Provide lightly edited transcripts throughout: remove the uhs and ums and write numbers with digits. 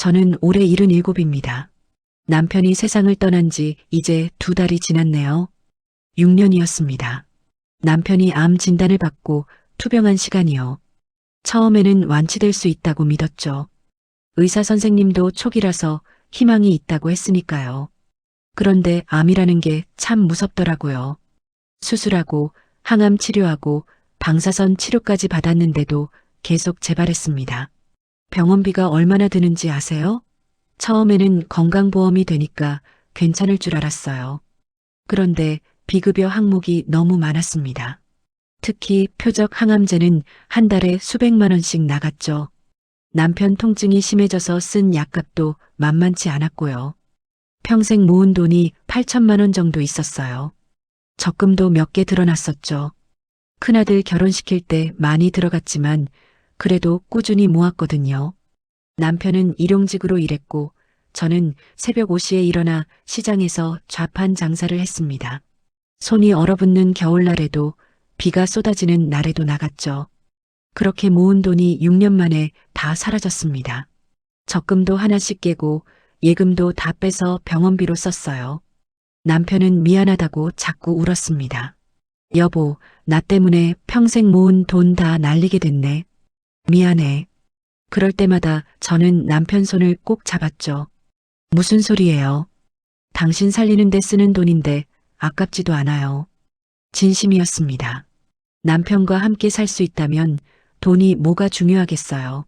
저는 올해 77입니다. 남편이 세상을 떠난 지 이제 2달이 지났네요. 6년이었습니다. 남편이 암 진단을 받고 투병한 시간이요. 처음에는 완치될 수 있다고 믿었죠. 의사 선생님도 초기라서 희망이 있다고 했으니까요. 그런데 암이라는 게 참 무섭더라고요. 수술하고 항암 치료하고 방사선 치료까지 받았는데도 계속 재발했습니다. 병원비가 얼마나 드는지 아세요? 처음에는 건강보험이 되니까 괜찮을 줄 알았어요. 그런데 비급여 항목이 너무 많았습니다. 특히 표적 항암제는 한 달에 수백만 원씩 나갔죠. 남편 통증이 심해져서 쓴 약값도 만만치 않았고요. 평생 모은 돈이 8천만 원 정도 있었어요. 적금도 몇 개 들어놨었죠. 큰아들 결혼시킬 때 많이 들어갔지만 그래도 꾸준히 모았거든요. 남편은 일용직으로 일했고 저는 새벽 5시에 일어나 시장에서 좌판 장사를 했습니다. 손이 얼어붙는 겨울날에도 비가 쏟아지는 날에도 나갔죠. 그렇게 모은 돈이 6년 만에 다 사라졌습니다. 적금도 하나씩 깨고 예금도 다 빼서 병원비로 썼어요. 남편은 미안하다고 자꾸 울었습니다. 여보, 나 때문에 평생 모은 돈 다 날리게 됐네. 미안해. 그럴 때마다 저는 남편 손을 꼭 잡았죠. 무슨 소리예요? 당신 살리는 데 쓰는 돈인데 아깝지도 않아요. 진심이었습니다. 남편과 함께 살 수 있다면 돈이 뭐가 중요하겠어요.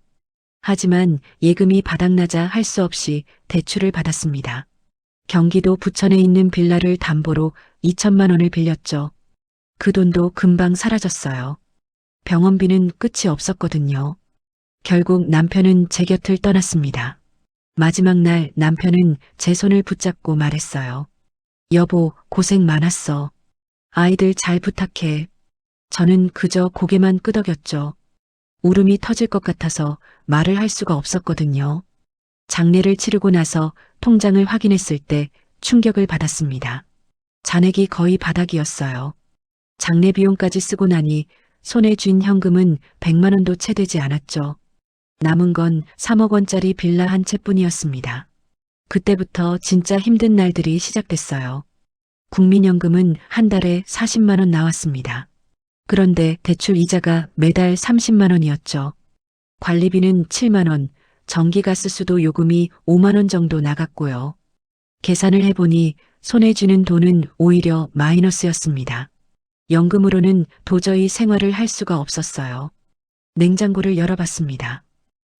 하지만 예금이 바닥나자 할 수 없이 대출을 받았습니다. 경기도 부천에 있는 빌라를 담보로 2천만 원을 빌렸죠. 그 돈도 금방 사라졌어요. 병원비는 끝이 없었거든요. 결국 남편은 제 곁을 떠났습니다. 마지막 날 남편은 제 손을 붙잡고 말했어요. 여보, 고생 많았어. 아이들 잘 부탁해. 저는 그저 고개만 끄덕였죠. 울음이 터질 것 같아서 말을 할 수가 없었거든요. 장례를 치르고 나서 통장을 확인했을 때 충격을 받았습니다. 잔액이 거의 바닥이었어요. 장례 비용까지 쓰고 나니 손에 쥔 현금은 100만 원도 채 되지 않았죠. 남은 건 3억 원짜리 빌라 한 채뿐이었습니다. 그때부터 진짜 힘든 날들이 시작됐어요. 국민연금은 한 달에 40만 원 나왔습니다. 그런데 대출 이자가 매달 30만 원이었죠. 관리비는 7만 원, 전기가스수도 요금이 5만 원 정도 나갔고요. 계산을 해보니 손에 쥐는 돈은 오히려 마이너스였습니다. 연금으로는 도저히 생활을 할 수가 없었어요. 냉장고를 열어봤습니다.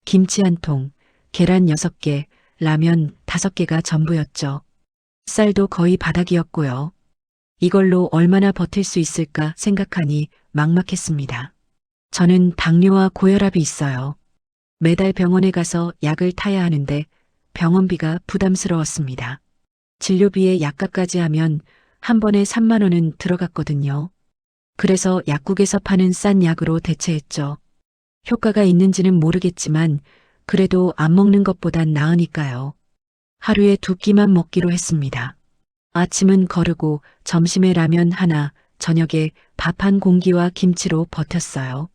김치 한 통, 계란 6개, 라면 5개가 전부였죠. 쌀도 거의 바닥이었고요. 이걸로 얼마나 버틸 수 있을까 생각하니 막막했습니다. 저는 당뇨와 고혈압이 있어요. 매달 병원에 가서 약을 타야 하는데 병원비가 부담스러웠습니다. 진료비에 약값까지 하면 한 번에 3만 원은 들어갔거든요. 그래서 약국에서 파는 싼 약으로 대체했죠. 효과가 있는지는 모르겠지만 그래도 안 먹는 것보단 나으니까요. 하루에 2끼만 먹기로 했습니다. 아침은 거르고 점심에 라면 하나, 저녁에 밥 한 공기와 김치로 버텼어요.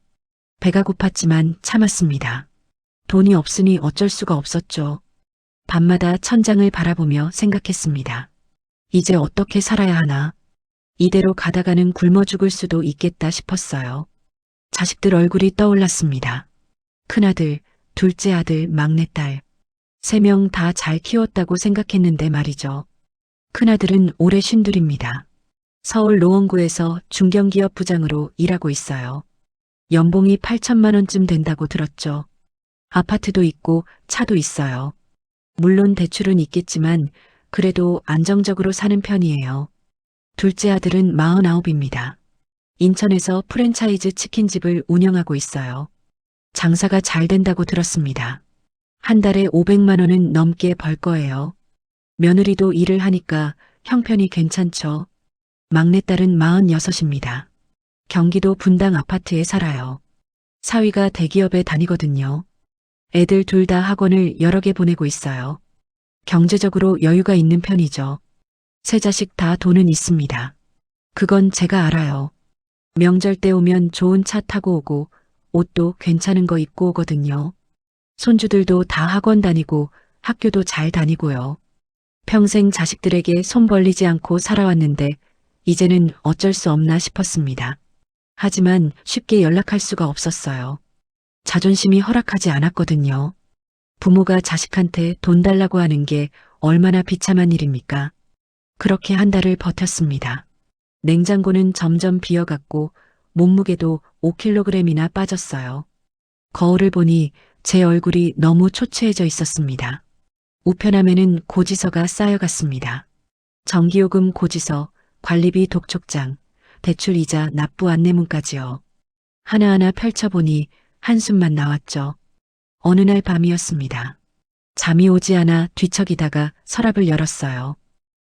배가 고팠지만 참았습니다. 돈이 없으니 어쩔 수가 없었죠. 밤마다 천장을 바라보며 생각했습니다. 이제 어떻게 살아야 하나? 이대로 가다가는 굶어 죽을 수도 있겠다 싶었어요. 자식들 얼굴이 떠올랐습니다. 큰아들, 둘째 아들, 막내딸. 3명 다 잘 키웠다고 생각했는데 말이죠. 큰아들은 올해 52입니다. 서울 노원구에서 중견기업 부장으로 일하고 있어요. 연봉이 8천만 원쯤 된다고 들었죠. 아파트도 있고 차도 있어요. 물론 대출은 있겠지만 그래도 안정적으로 사는 편이에요. 둘째 아들은 49입니다. 인천에서 프랜차이즈 치킨집을 운영하고 있어요. 장사가 잘 된다고 들었습니다. 한 달에 500만 원은 넘게 벌 거예요. 며느리도 일을 하니까 형편이 괜찮죠. 막내딸은 46입니다. 경기도 분당 아파트에 살아요. 사위가 대기업에 다니거든요. 애들 둘 다 학원을 여러 개 보내고 있어요. 경제적으로 여유가 있는 편이죠. 3자식 다 돈은 있습니다. 그건 제가 알아요. 명절 때 오면 좋은 차 타고 오고 옷도 괜찮은 거 입고 오거든요. 손주들도 다 학원 다니고 학교도 잘 다니고요. 평생 자식들에게 손 벌리지 않고 살아왔는데 이제는 어쩔 수 없나 싶었습니다. 하지만 쉽게 연락할 수가 없었어요. 자존심이 허락하지 않았거든요. 부모가 자식한테 돈 달라고 하는 게 얼마나 비참한 일입니까? 그렇게 한 달을 버텼습니다. 냉장고는 점점 비어갔고 몸무게도 5kg이나 빠졌어요. 거울을 보니 제 얼굴이 너무 초췌해져 있었습니다. 우편함에는 고지서가 쌓여갔습니다. 전기요금 고지서, 관리비 독촉장, 대출이자 납부 안내문까지요. 하나하나 펼쳐보니 한숨만 나왔죠. 어느 날 밤이었습니다. 잠이 오지 않아 뒤척이다가 서랍을 열었어요.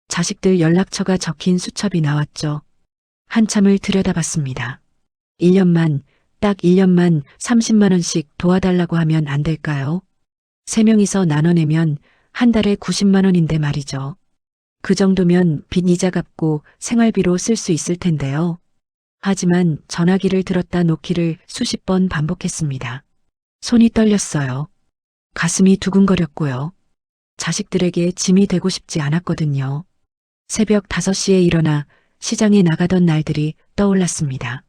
자식들 연락처가 적힌 수첩이 나왔죠. 한참을 들여다봤습니다. 1년만, 딱 1년만 30만 원씩 도와달라고 하면 안 될까요? 3명이서 나눠내면 한 달에 90만 원인데 말이죠. 그 정도면 빚 이자 갚고 생활비로 쓸 수 있을 텐데요. 하지만 전화기를 들었다 놓기를 수십 번 반복했습니다. 손이 떨렸어요. 가슴이 두근거렸고요. 자식들에게 짐이 되고 싶지 않았거든요. 새벽 5시에 일어나 시장에 나가던 날들이 떠올랐습니다.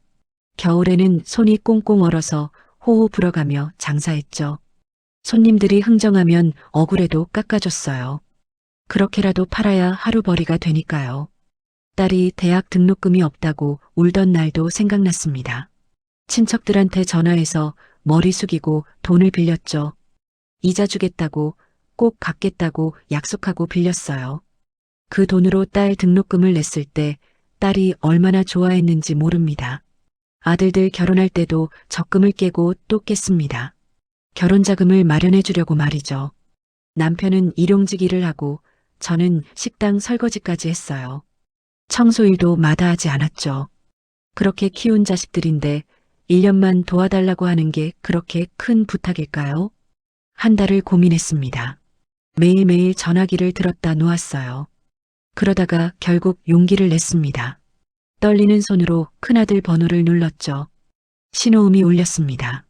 겨울에는 손이 꽁꽁 얼어서 호호 불어가며 장사했죠. 손님들이 흥정하면 억울해도 깎아줬어요. 그렇게라도 팔아야 하루벌이가 되니까요. 딸이 대학 등록금이 없다고 울던 날도 생각났습니다. 친척들한테 전화해서 머리 숙이고 돈을 빌렸죠. 이자 주겠다고, 꼭 갚겠다고 약속하고 빌렸어요. 그 돈으로 딸 등록금을 냈을 때 딸이 얼마나 좋아했는지 모릅니다. 아들들 결혼할 때도 적금을 깨고 또 깼습니다. 결혼 자금을 마련해 주려고 말이죠. 남편은 일용직 일을 하고 저는 식당 설거지까지 했어요. 청소일도 마다하지 않았죠. 그렇게 키운 자식들인데 1년만 도와달라고 하는 게 그렇게 큰 부탁일까요? 한 달을 고민했습니다. 매일매일 전화기를 들었다 놓았어요. 그러다가 결국 용기를 냈습니다. 떨리는 손으로 큰아들 번호를 눌렀죠. 신호음이 울렸습니다.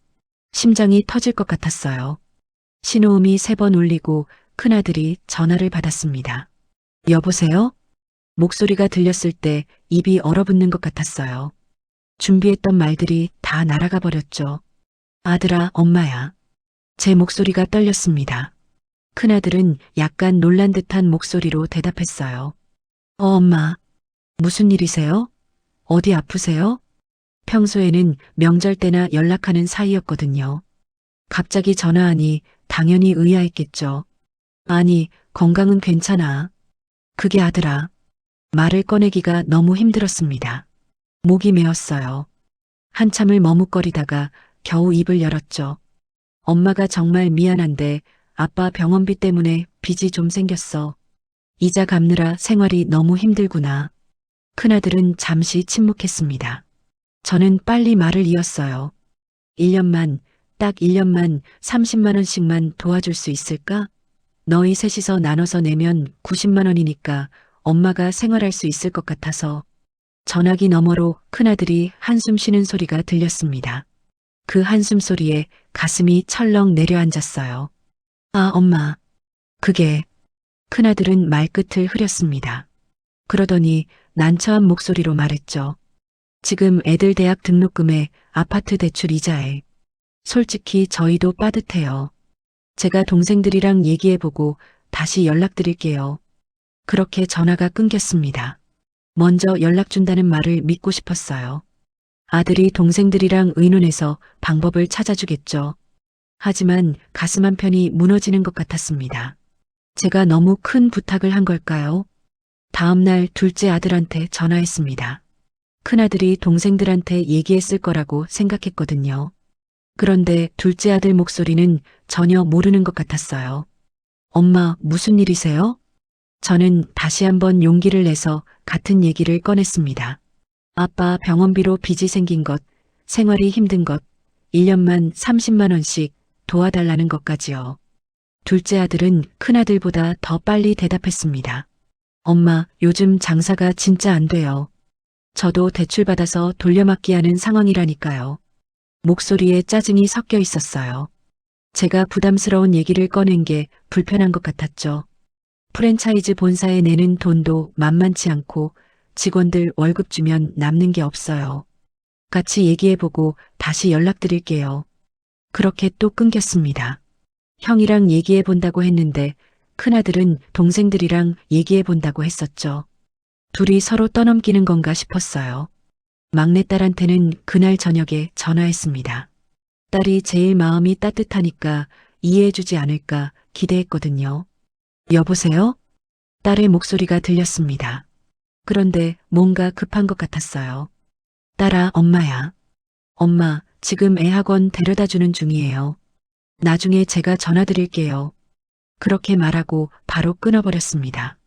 심장이 터질 것 같았어요. 신호음이 3번 울리고 큰아들이 전화를 받았습니다. 여보세요? 목소리가 들렸을 때 입이 얼어붙는 것 같았어요. 준비했던 말들이 다 날아가 버렸죠. 아들아, 엄마야. 제 목소리가 떨렸습니다. 큰아들은 약간 놀란 듯한 목소리로 대답했어요. 엄마. 무슨 일이세요? 어디 아프세요? 평소에는 명절 때나 연락하는 사이였거든요. 갑자기 전화하니 당연히 의아했겠죠. 아니, 건강은 괜찮아. 그게 아들아. 말을 꺼내기가 너무 힘들었습니다. 목이 메었어요. 한참을 머뭇거리다가 겨우 입을 열었죠. 엄마가 정말 미안한데 아빠 병원비 때문에 빚이 좀 생겼어. 이자 갚느라 생활이 너무 힘들구나. 큰아들은 잠시 침묵했습니다. 저는 빨리 말을 이었어요. 1년만, 딱 1년만 30만 원씩만 도와줄 수 있을까? 너희 셋이서 나눠서 내면 90만 원이니까 엄마가 생활할 수 있을 것 같아서. 전화기 너머로 큰아들이 한숨 쉬는 소리가 들렸습니다. 그 한숨 소리에 가슴이 철렁 내려앉았어요. 아, 엄마. 그게. 큰아들은 말끝을 흐렸습니다. 그러더니 난처한 목소리로 말했죠. 지금 애들 대학 등록금에 아파트 대출 이자에. 솔직히 저희도 빠듯해요. 제가 동생들이랑 얘기해보고 다시 연락드릴게요. 그렇게 전화가 끊겼습니다. 먼저 연락 준다는 말을 믿고 싶었어요. 아들이 동생들이랑 의논해서 방법을 찾아주겠죠. 하지만 가슴 한편이 무너지는 것 같았습니다. 제가 너무 큰 부탁을 한 걸까요? 다음 날 둘째 아들한테 전화했습니다. 큰아들이 동생들한테 얘기했을 거라고 생각했거든요. 그런데 둘째 아들 목소리는 전혀 모르는 것 같았어요. 엄마, 무슨 일이세요? 저는 다시 한번 용기를 내서 같은 얘기를 꺼냈습니다. 아빠 병원비로 빚이 생긴 것, 생활이 힘든 것, 1년만 30만 원씩 도와달라는 것까지요. 둘째 아들은 큰아들보다 더 빨리 대답했습니다. 엄마, 요즘 장사가 진짜 안 돼요. 저도 대출받아서 돌려막기 하는 상황이라니까요. 목소리에 짜증이 섞여 있었어요. 제가 부담스러운 얘기를 꺼낸 게 불편한 것 같았죠. 프랜차이즈 본사에 내는 돈도 만만치 않고 직원들 월급 주면 남는 게 없어요. 같이 얘기해보고 다시 연락드릴게요. 그렇게 또 끊겼습니다. 형이랑 얘기해본다고 했는데 큰아들은 동생들이랑 얘기해본다고 했었죠. 둘이 서로 떠넘기는 건가 싶었어요. 막내딸한테는 그날 저녁에 전화했습니다. 딸이 제일 마음이 따뜻하니까 이해해주지 않을까 기대했거든요. 여보세요? 딸의 목소리가 들렸습니다. 그런데 뭔가 급한 것 같았어요. 딸아, 엄마야. 엄마, 지금 애 학원 데려다 주는 중이에요. 나중에 제가 전화드릴게요. 그렇게 말하고 바로 끊어버렸습니다.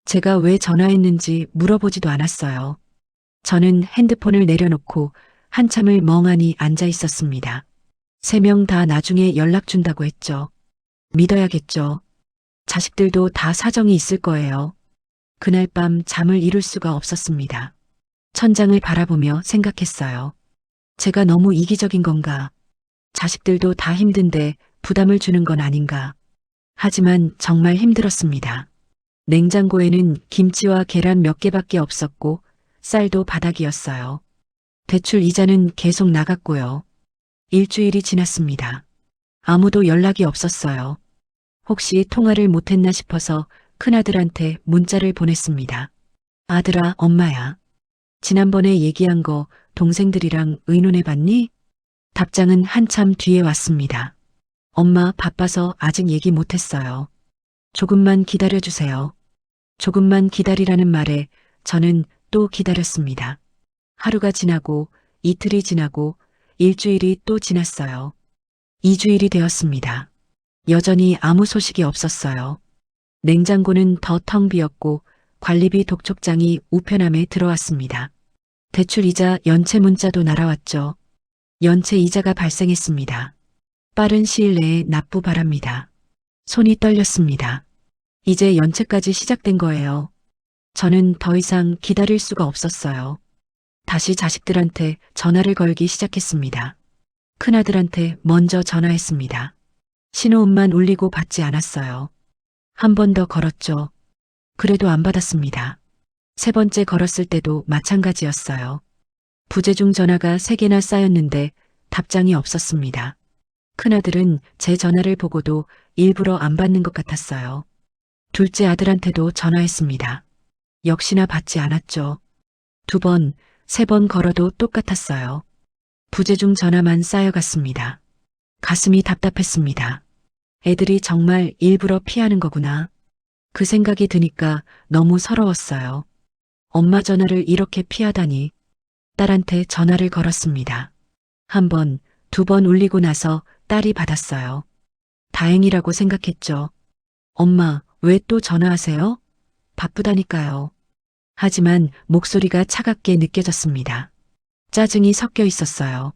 제가 왜 전화했는지 물어보지도 않았어요. 저는 핸드폰을 내려놓고 한참을 멍하니 앉아 있었습니다. 3명 다 나중에 연락 준다고 했죠. 믿어야겠죠. 자식들도 다 사정이 있을 거예요. 그날 밤 잠을 이룰 수가 없었습니다. 천장을 바라보며 생각했어요. 제가 너무 이기적인 건가? 자식들도 다 힘든데 부담을 주는 건 아닌가? 하지만 정말 힘들었습니다. 냉장고에는 김치와 계란 몇 개밖에 없었고 쌀도 바닥이었어요. 대출 이자는 계속 나갔고요. 일주일이 지났습니다. 아무도 연락이 없었어요. 혹시 통화를 못했나 싶어서 큰아들한테 문자를 보냈습니다. 아들아, 엄마야. 지난번에 얘기한 거 동생들이랑 의논해봤니? 답장은 한참 뒤에 왔습니다. 엄마 바빠서 아직 얘기 못했어요. 조금만 기다려주세요. 조금만 기다리라는 말에 저는 또 기다렸습니다. 하루가 지나고 이틀이 지나고 일주일이 또 지났어요. 2주일이 되었습니다. 여전히 아무 소식이 없었어요. 냉장고는 더 텅 비었고 관리비 독촉장이 우편함에 들어왔습니다. 대출 이자 연체 문자도 날아왔죠. 연체 이자가 발생했습니다. 빠른 시일 내에 납부 바랍니다. 손이 떨렸습니다. 이제 연체까지 시작된 거예요. 저는 더 이상 기다릴 수가 없었어요. 다시 자식들한테 전화를 걸기 시작했습니다. 큰아들한테 먼저 전화했습니다. 신호음만 울리고 받지 않았어요. 한 번 더 걸었죠. 그래도 안 받았습니다. 3번째 걸었을 때도 마찬가지였어요. 부재중 전화가 3개나 쌓였는데 답장이 없었습니다. 큰아들은 제 전화를 보고도 일부러 안 받는 것 같았어요. 둘째 아들한테도 전화했습니다. 역시나 받지 않았죠. 2번, 3번 걸어도 똑같았어요. 부재중 전화만 쌓여갔습니다. 가슴이 답답했습니다. 애들이 정말 일부러 피하는 거구나. 그 생각이 드니까 너무 서러웠어요. 엄마 전화를 이렇게 피하다니. 딸한테 전화를 걸었습니다. 1번, 2번 울리고 나서 딸이 받았어요. 다행이라고 생각했죠. 엄마, 왜 또 전화하세요? 바쁘다니까요. 하지만 목소리가 차갑게 느껴졌습니다. 짜증이 섞여 있었어요.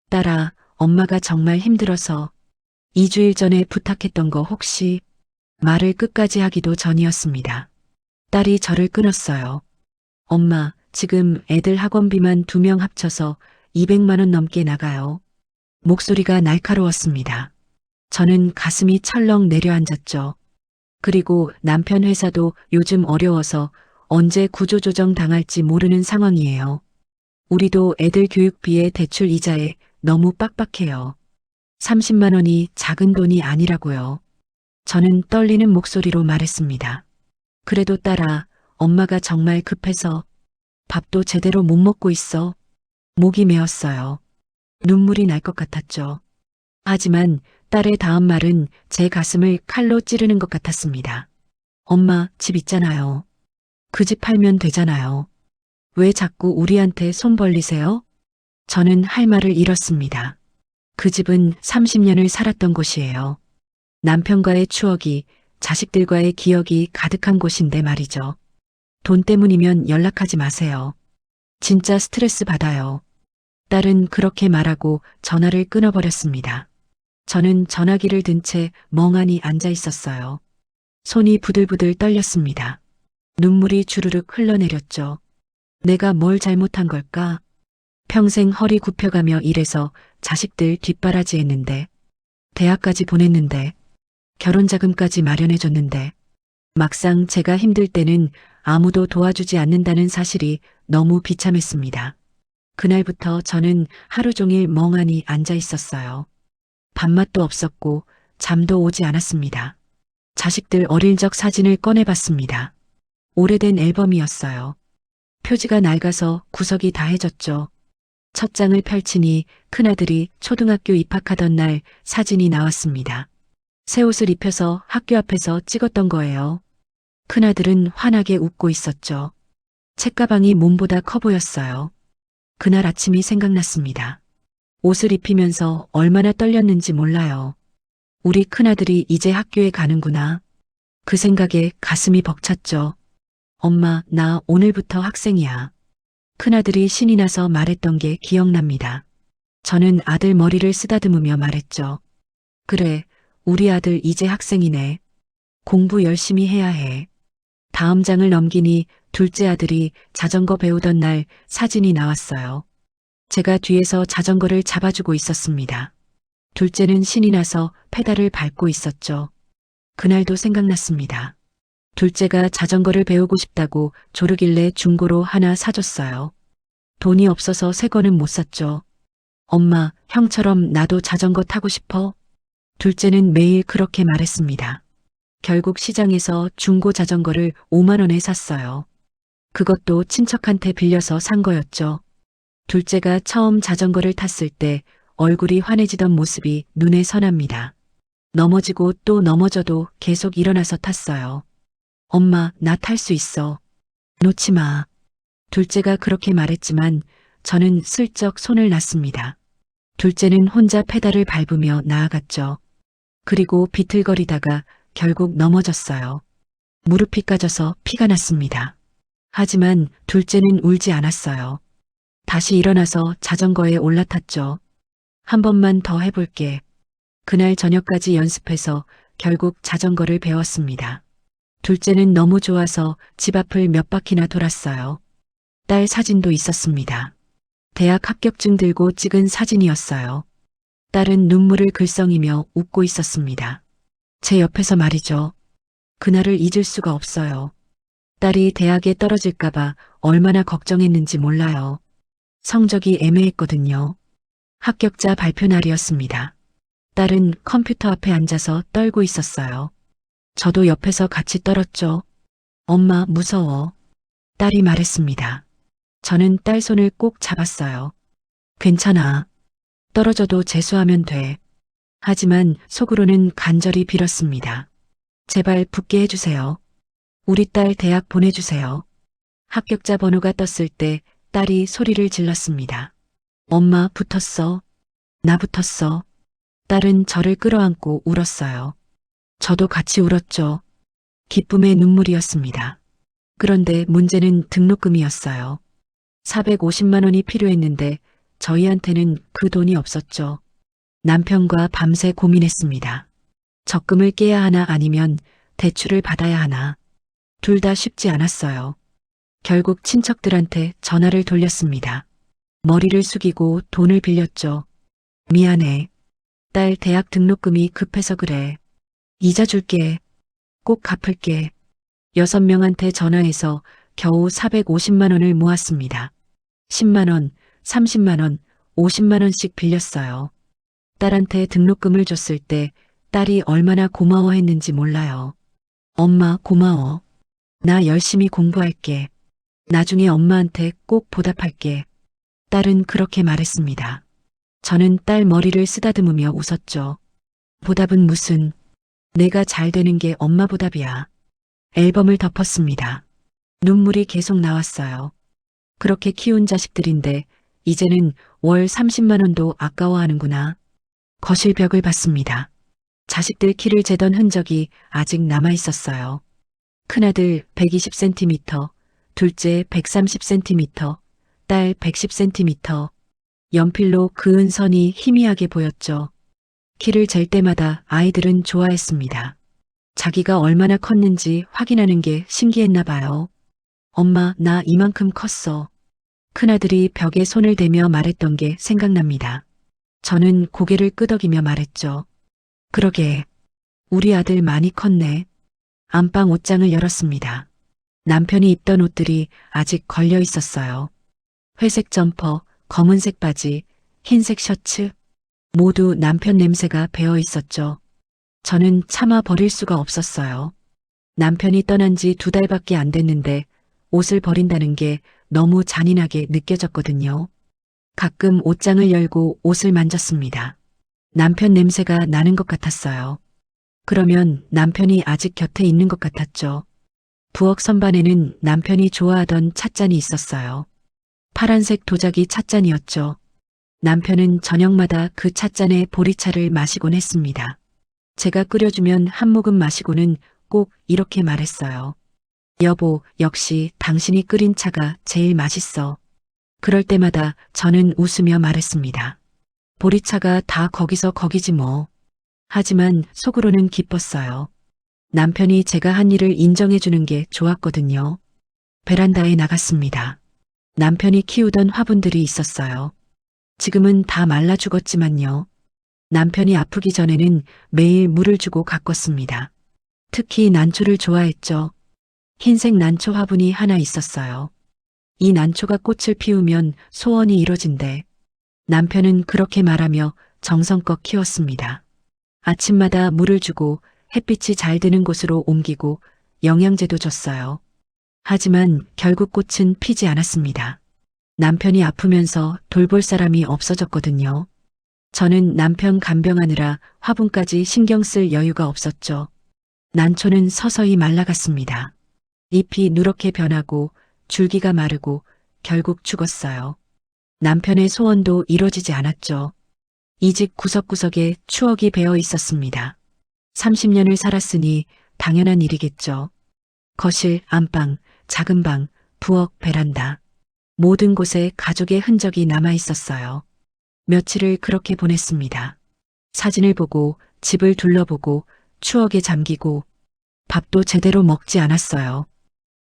딸아, 엄마가 정말 힘들어서 2주일 전에 부탁했던 거 혹시 말을 끝까지 하기도 전이었습니다. 딸이 저를 끊었어요. 엄마, 지금 애들 학원비만 2명 합쳐서 200만 원 넘게 나가요. 목소리가 날카로웠습니다. 저는 가슴이 철렁 내려앉았죠. 그리고 남편 회사도 요즘 어려워서 언제 구조조정 당할지 모르는 상황이에요. 우리도 애들 교육비에 대출 이자에 너무 빡빡해요. 30만 원이 작은 돈이 아니라고요. 저는 떨리는 목소리로 말했습니다. 그래도 딸아, 엄마가 정말 급해서 밥도 제대로 못 먹고 있어. 목이 메었어요. 눈물이 날 것 같았죠. 하지만 딸의 다음 말은 제 가슴을 칼로 찌르는 것 같았습니다. 엄마, 집 있잖아요. 그 집 팔면 되잖아요. 왜 자꾸 우리한테 손 벌리세요? 저는 할 말을 잃었습니다. 그 집은 30년을 살았던 곳이에요. 남편과의 추억이, 자식들과의 기억이 가득한 곳인데 말이죠. 돈 때문이면 연락하지 마세요. 진짜 스트레스 받아요. 딸은 그렇게 말하고 전화를 끊어버렸습니다. 저는 전화기를 든 채 멍하니 앉아 있었어요. 손이 부들부들 떨렸습니다. 눈물이 주르륵 흘러내렸죠. 내가 뭘 잘못한 걸까? 평생 허리 굽혀가며 일해서 자식들 뒷바라지했는데 대학까지 보냈는데, 결혼 자금까지 마련해줬는데, 막상 제가 힘들 때는 아무도 도와주지 않는다는 사실이 너무 비참했습니다. 그날부터 저는 하루 종일 멍하니 앉아 있었어요. 밥맛도 없었고 잠도 오지 않았습니다. 자식들 어릴 적 사진을 꺼내봤습니다. 오래된 앨범이었어요. 표지가 낡아서 구석이 다 해졌죠. 첫 장을 펼치니 큰아들이 초등학교 입학하던 날 사진이 나왔습니다. 새 옷을 입혀서 학교 앞에서 찍었던 거예요. 큰아들은 환하게 웃고 있었죠. 책가방이 몸보다 커 보였어요. 그날 아침이 생각났습니다. 옷을 입히면서 얼마나 떨렸는지 몰라요. 우리 큰아들이 이제 학교에 가는구나. 그 생각에 가슴이 벅찼죠. 엄마, 나 오늘부터 학생이야. 큰아들이 신이 나서 말했던 게 기억납니다. 저는 아들 머리를 쓰다듬으며 말했죠. 그래, 우리 아들 이제 학생이네. 공부 열심히 해야 해. 다음 장을 넘기니 둘째 아들이 자전거 배우던 날 사진이 나왔어요. 제가 뒤에서 자전거를 잡아주고 있었습니다. 둘째는 신이 나서 페달을 밟고 있었죠. 그날도 생각났습니다. 둘째가 자전거를 배우고 싶다고 조르길래 중고로 하나 사줬어요. 돈이 없어서 새 거는 못 샀죠. 엄마, 형처럼 나도 자전거 타고 싶어? 둘째는 매일 그렇게 말했습니다. 결국 시장에서 중고 자전거를 5만 원에 샀어요. 그것도 친척한테 빌려서 산 거였죠. 둘째가 처음 자전거를 탔을 때 얼굴이 환해지던 모습이 눈에 선합니다. 넘어지고 또 넘어져도 계속 일어나서 탔어요. 엄마, 나 탈 수 있어. 놓지 마. 둘째가 그렇게 말했지만 저는 슬쩍 손을 놨습니다. 둘째는 혼자 페달을 밟으며 나아갔죠. 그리고 비틀거리다가 결국 넘어졌어요. 무릎이 까져서 피가 났습니다. 하지만 둘째는 울지 않았어요. 다시 일어나서 자전거에 올라탔죠. 한 번만 더 해볼게. 그날 저녁까지 연습해서 결국 자전거를 배웠습니다. 둘째는 너무 좋아서 집 앞을 몇 바퀴나 돌았어요. 딸 사진도 있었습니다. 대학 합격증 들고 찍은 사진이었어요. 딸은 눈물을 글썽이며 웃고 있었습니다. 제 옆에서 말이죠. 그날을 잊을 수가 없어요. 딸이 대학에 떨어질까봐 얼마나 걱정했는지 몰라요. 성적이 애매했거든요. 합격자 발표 날이었습니다. 딸은 컴퓨터 앞에 앉아서 떨고 있었어요. 저도 옆에서 같이 떨었죠. 엄마, 무서워. 딸이 말했습니다. 저는 딸 손을 꼭 잡았어요. 괜찮아. 떨어져도 재수하면 돼. 하지만 속으로는 간절히 빌었습니다. 제발 붙게 해주세요. 우리 딸 대학 보내주세요. 합격자 번호가 떴을 때 딸이 소리를 질렀습니다. 엄마, 붙었어. 나 붙었어. 딸은 저를 끌어안고 울었어요. 저도 같이 울었죠. 기쁨의 눈물이었습니다. 그런데 문제는 등록금이었어요. 450만 원이 필요했는데 저희한테는 그 돈이 없었죠. 남편과 밤새 고민했습니다. 적금을 깨야 하나 아니면 대출을 받아야 하나. 둘 다 쉽지 않았어요. 결국 친척들한테 전화를 돌렸습니다. 머리를 숙이고 돈을 빌렸죠. 미안해. 딸 대학 등록금이 급해서 그래. 이자 줄게. 꼭 갚을게. 6명한테 전화해서 겨우 450만 원을 모았습니다. 10만 원, 30만 원, 50만 원씩 빌렸어요. 딸한테 등록금을 줬을 때 딸이 얼마나 고마워했는지 몰라요. 엄마, 고마워. 나 열심히 공부할게. 나중에 엄마한테 꼭 보답할게. 딸은 그렇게 말했습니다. 저는 딸 머리를 쓰다듬으며 웃었죠. 보답은 무슨, 내가 잘 되는 게 엄마 보답이야. 앨범을 덮었습니다. 눈물이 계속 나왔어요. 그렇게 키운 자식들인데 이제는 월 30만 원도 아까워하는구나. 거실 벽을 봤습니다. 자식들 키를 재던 흔적이 아직 남아 있었어요. 큰아들 120cm, 둘째 130cm, 딸 110cm. 연필로 그은 선이 희미하게 보였죠. 키를 잴 때마다 아이들은 좋아했습니다. 자기가 얼마나 컸는지 확인하는 게 신기했나 봐요. 엄마, 나 이만큼 컸어. 큰아들이 벽에 손을 대며 말했던 게 생각납니다. 저는 고개를 끄덕이며 말했죠. 그러게. 우리 아들 많이 컸네. 안방 옷장을 열었습니다. 남편이 입던 옷들이 아직 걸려 있었어요. 회색 점퍼, 검은색 바지, 흰색 셔츠. 모두 남편 냄새가 배어 있었죠. 저는 참아 버릴 수가 없었어요. 남편이 떠난 지 2달밖에 안 됐는데 옷을 버린다는 게 너무 잔인하게 느껴졌거든요. 가끔 옷장을 열고 옷을 만졌습니다. 남편 냄새가 나는 것 같았어요. 그러면 남편이 아직 곁에 있는 것 같았죠. 부엌 선반에는 남편이 좋아하던 찻잔이 있었어요. 파란색 도자기 찻잔이었죠. 남편은 저녁마다 그 찻잔에 보리차를 마시곤 했습니다. 제가 끓여주면 한 모금 마시고는 꼭 이렇게 말했어요. 여보, 역시 당신이 끓인 차가 제일 맛있어. 그럴 때마다 저는 웃으며 말했습니다. 보리차가 다 거기서 거기지 뭐. 하지만 속으로는 기뻤어요. 남편이 제가 한 일을 인정해주는 게 좋았거든요. 베란다에 나갔습니다. 남편이 키우던 화분들이 있었어요. 지금은 다 말라 죽었지만요. 남편이 아프기 전에는 매일 물을 주고 가꿨습니다. 특히 난초를 좋아했죠. 흰색 난초 화분이 하나 있었어요. 이 난초가 꽃을 피우면 소원이 이뤄진대. 남편은 그렇게 말하며 정성껏 키웠습니다. 아침마다 물을 주고 햇빛이 잘 드는 곳으로 옮기고 영양제도 줬어요. 하지만 결국 꽃은 피지 않았습니다. 남편이 아프면서 돌볼 사람이 없어졌거든요. 저는 남편 간병하느라 화분까지 신경 쓸 여유가 없었죠. 난초는 서서히 말라갔습니다. 잎이 누렇게 변하고 줄기가 마르고 결국 죽었어요. 남편의 소원도 이루어지지 않았죠. 이 집 구석구석에 추억이 배어 있었습니다. 30년을 살았으니 당연한 일이겠죠. 거실, 안방, 작은 방, 부엌, 베란다. 모든 곳에 가족의 흔적이 남아 있었어요. 며칠을 그렇게 보냈습니다. 사진을 보고 집을 둘러보고 추억에 잠기고 밥도 제대로 먹지 않았어요.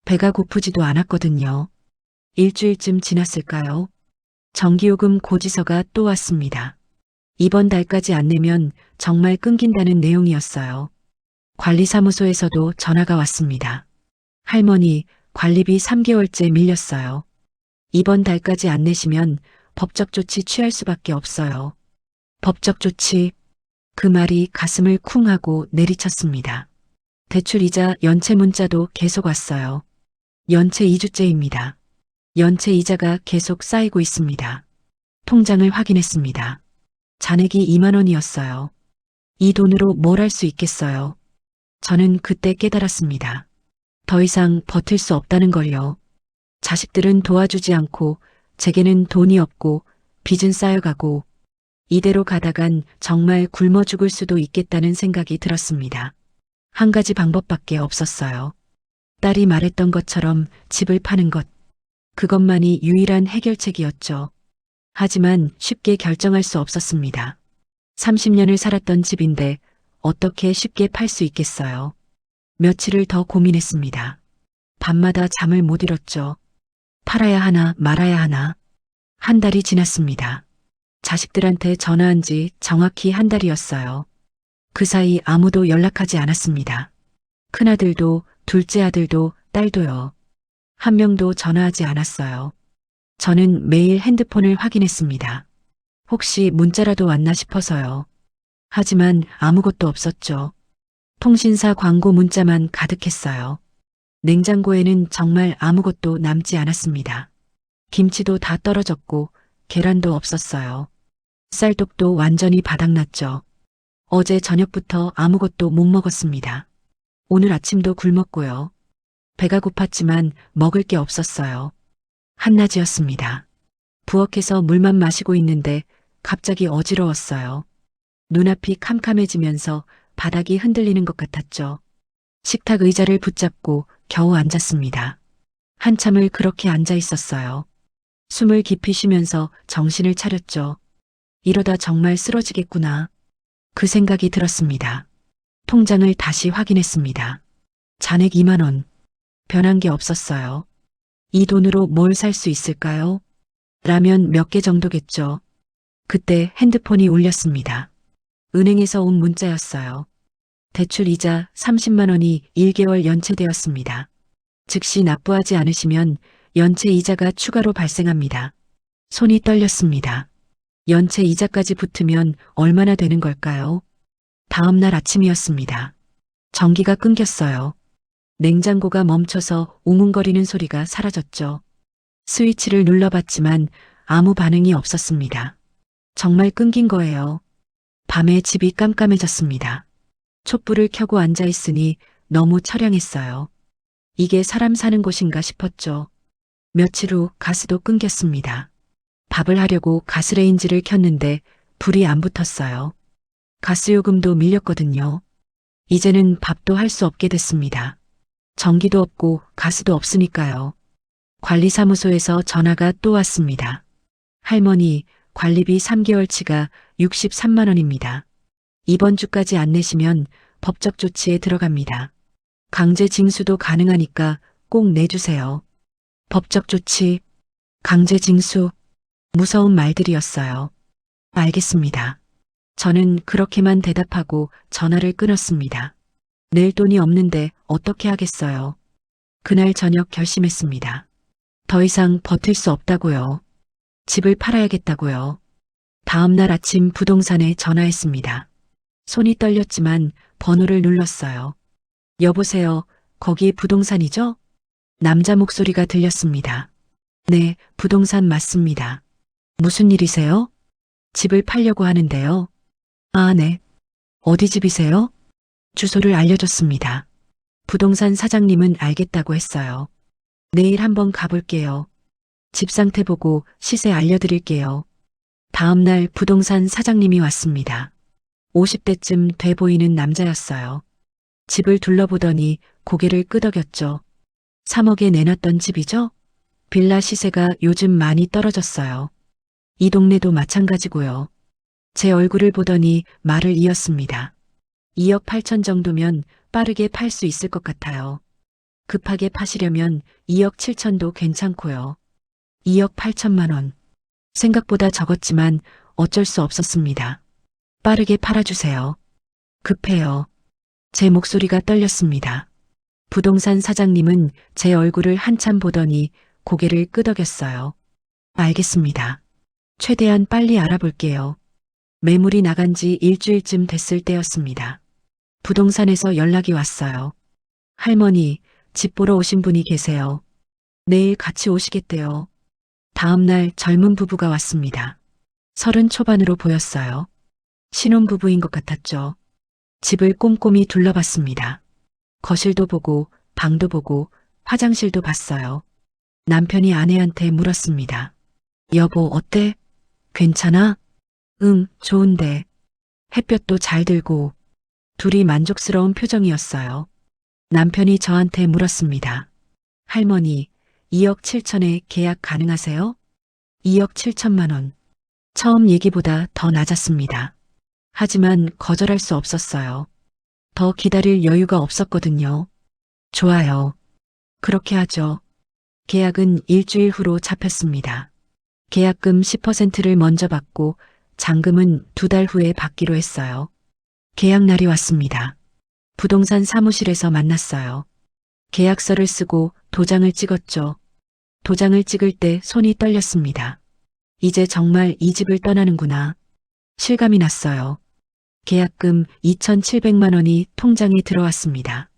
배가 고프지도 않았거든요. 일주일쯤 지났을까요? 전기요금 고지서가 또 왔습니다. 이번 달까지 안 내면 정말 끊긴다는 내용이었어요. 관리사무소에서도 전화가 왔습니다. 할머니, 관리비 3개월째 밀렸어요. 이번 달까지 안 내시면 법적 조치 취할 수밖에 없어요. 법적 조치. 그 말이 가슴을 쿵 하고 내리쳤습니다. 대출이자 연체 문자도 계속 왔어요. 연체 2주째입니다. 연체 이자가 계속 쌓이고 있습니다. 통장을 확인했습니다. 잔액이 2만 원이었어요. 이 돈으로 뭘 할 수 있겠어요? 저는 그때 깨달았습니다. 더 이상 버틸 수 없다는 걸요. 자식들은 도와주지 않고 제게는 돈이 없고 빚은 쌓여가고 이대로 가다간 정말 굶어 죽을 수도 있겠다는 생각이 들었습니다. 한 가지 방법밖에 없었어요. 딸이 말했던 것처럼 집을 파는 것. 그것만이 유일한 해결책이었죠. 하지만 쉽게 결정할 수 없었습니다. 30년을 살았던 집인데 어떻게 쉽게 팔 수 있겠어요. 며칠을 더 고민했습니다. 밤마다 잠을 못 이뤘죠. 팔아야 하나 말아야 하나. 한 달이 지났습니다. 자식들한테 전화한 지 정확히 한 달이었어요. 그 사이 아무도 연락하지 않았습니다. 큰아들도 둘째 아들도 딸도요. 한 명도 전화하지 않았어요. 저는 매일 핸드폰을 확인했습니다. 혹시 문자라도 왔나 싶어서요. 하지만 아무것도 없었죠. 통신사 광고 문자만 가득했어요. 냉장고에는 정말 아무것도 남지 않았습니다. 김치도 다 떨어졌고 계란도 없었어요. 쌀떡도 완전히 바닥났죠. 어제 저녁부터 아무것도 못 먹었습니다. 오늘 아침도 굶었고요. 배가 고팠지만 먹을 게 없었어요. 한낮이었습니다. 부엌에서 물만 마시고 있는데 갑자기 어지러웠어요. 눈앞이 캄캄해지면서 바닥이 흔들리는 것 같았죠. 식탁 의자를 붙잡고 겨우 앉았습니다. 한참을 그렇게 앉아 있었어요. 숨을 깊이 쉬면서 정신을 차렸죠. 이러다 정말 쓰러지겠구나. 그 생각이 들었습니다. 통장을 다시 확인했습니다. 잔액 2만 원. 변한 게 없었어요. 이 돈으로 뭘 살 수 있을까요? 라면 몇 개 정도겠죠. 그때 핸드폰이 울렸습니다. 은행에서 온 문자였어요. 대출 이자 30만 원이 1개월 연체되었습니다. 즉시 납부하지 않으시면 연체 이자가 추가로 발생합니다. 손이 떨렸습니다. 연체 이자까지 붙으면 얼마나 되는 걸까요? 다음 날 아침이었습니다. 전기가 끊겼어요. 냉장고가 멈춰서 웅웅거리는 소리가 사라졌죠. 스위치를 눌러봤지만 아무 반응이 없었습니다. 정말 끊긴 거예요. 밤에 집이 깜깜해졌습니다. 촛불을 켜고 앉아 있으니 너무 처량했어요. 이게 사람 사는 곳인가 싶었죠. 며칠 후 가스도 끊겼습니다. 밥을 하려고 가스레인지를 켰는데 불이 안 붙었어요. 가스요금도 밀렸거든요. 이제는 밥도 할 수 없게 됐습니다. 전기도 없고 가스도 없으니까요. 관리사무소에서 전화가 또 왔습니다. 할머니, 관리비 3개월치가 63만 원입니다. 이번 주까지 안 내시면 법적 조치에 들어갑니다. 강제 징수도 가능하니까 꼭 내주세요. 법적 조치, 강제 징수, 무서운 말들이었어요. 알겠습니다. 저는 그렇게만 대답하고 전화를 끊었습니다. 낼 돈이 없는데 어떻게 하겠어요. 그날 저녁 결심했습니다. 더 이상 버틸 수 없다고요. 집을 팔아야겠다고요. 다음 날 아침 부동산에 전화했습니다. 손이 떨렸지만 번호를 눌렀어요. 여보세요, 거기 부동산이죠? 남자 목소리가 들렸습니다. 네, 부동산 맞습니다. 무슨 일이세요? 집을 팔려고 하는데요. 아, 네. 어디 집이세요? 주소를 알려줬습니다. 부동산 사장님은 알겠다고 했어요. 내일 한번 가볼게요. 집 상태 보고 시세 알려드릴게요. 다음 날 부동산 사장님이 왔습니다. 50대쯤 돼 보이는 남자였어요. 집을 둘러보더니 고개를 끄덕였죠. 3억에 내놨던 집이죠? 빌라 시세가 요즘 많이 떨어졌어요. 이 동네도 마찬가지고요. 제 얼굴을 보더니 말을 이었습니다. 2억 8천 정도면 빠르게 팔 수 있을 것 같아요. 급하게 파시려면 2억 7천도 괜찮고요. 2억 8천만 원. 생각보다 적었지만 어쩔 수 없었습니다. 빠르게 팔아주세요. 급해요. 제 목소리가 떨렸습니다. 부동산 사장님은 제 얼굴을 한참 보더니 고개를 끄덕였어요. 알겠습니다. 최대한 빨리 알아볼게요. 매물이 나간 지 일주일쯤 됐을 때였습니다. 부동산에서 연락이 왔어요. 할머니, 집 보러 오신 분이 계세요. 내일 같이 오시겠대요. 다음 날 젊은 부부가 왔습니다. 30 초반으로 보였어요. 신혼부부인 것 같았죠. 집을 꼼꼼히 둘러봤습니다. 거실도 보고 방도 보고 화장실도 봤어요. 남편이 아내한테 물었습니다. 여보, 어때? 괜찮아? 응, 좋은데. 햇볕도 잘 들고. 둘이 만족스러운 표정이었어요. 남편이 저한테 물었습니다. 할머니, 2억 7천에 계약 가능하세요? 2억 7천만 원. 처음 얘기보다 더 낮았습니다. 하지만 거절할 수 없었어요. 더 기다릴 여유가 없었거든요. 좋아요. 그렇게 하죠. 계약은 일주일 후로 잡혔습니다. 계약금 10%를 먼저 받고 잔금은 2달 후에 받기로 했어요. 계약 날이 왔습니다. 부동산 사무실에서 만났어요. 계약서를 쓰고 도장을 찍었죠. 도장을 찍을 때 손이 떨렸습니다. 이제 정말 이 집을 떠나는구나. 실감이 났어요. 계약금 2,700만 원이 통장에 들어왔습니다.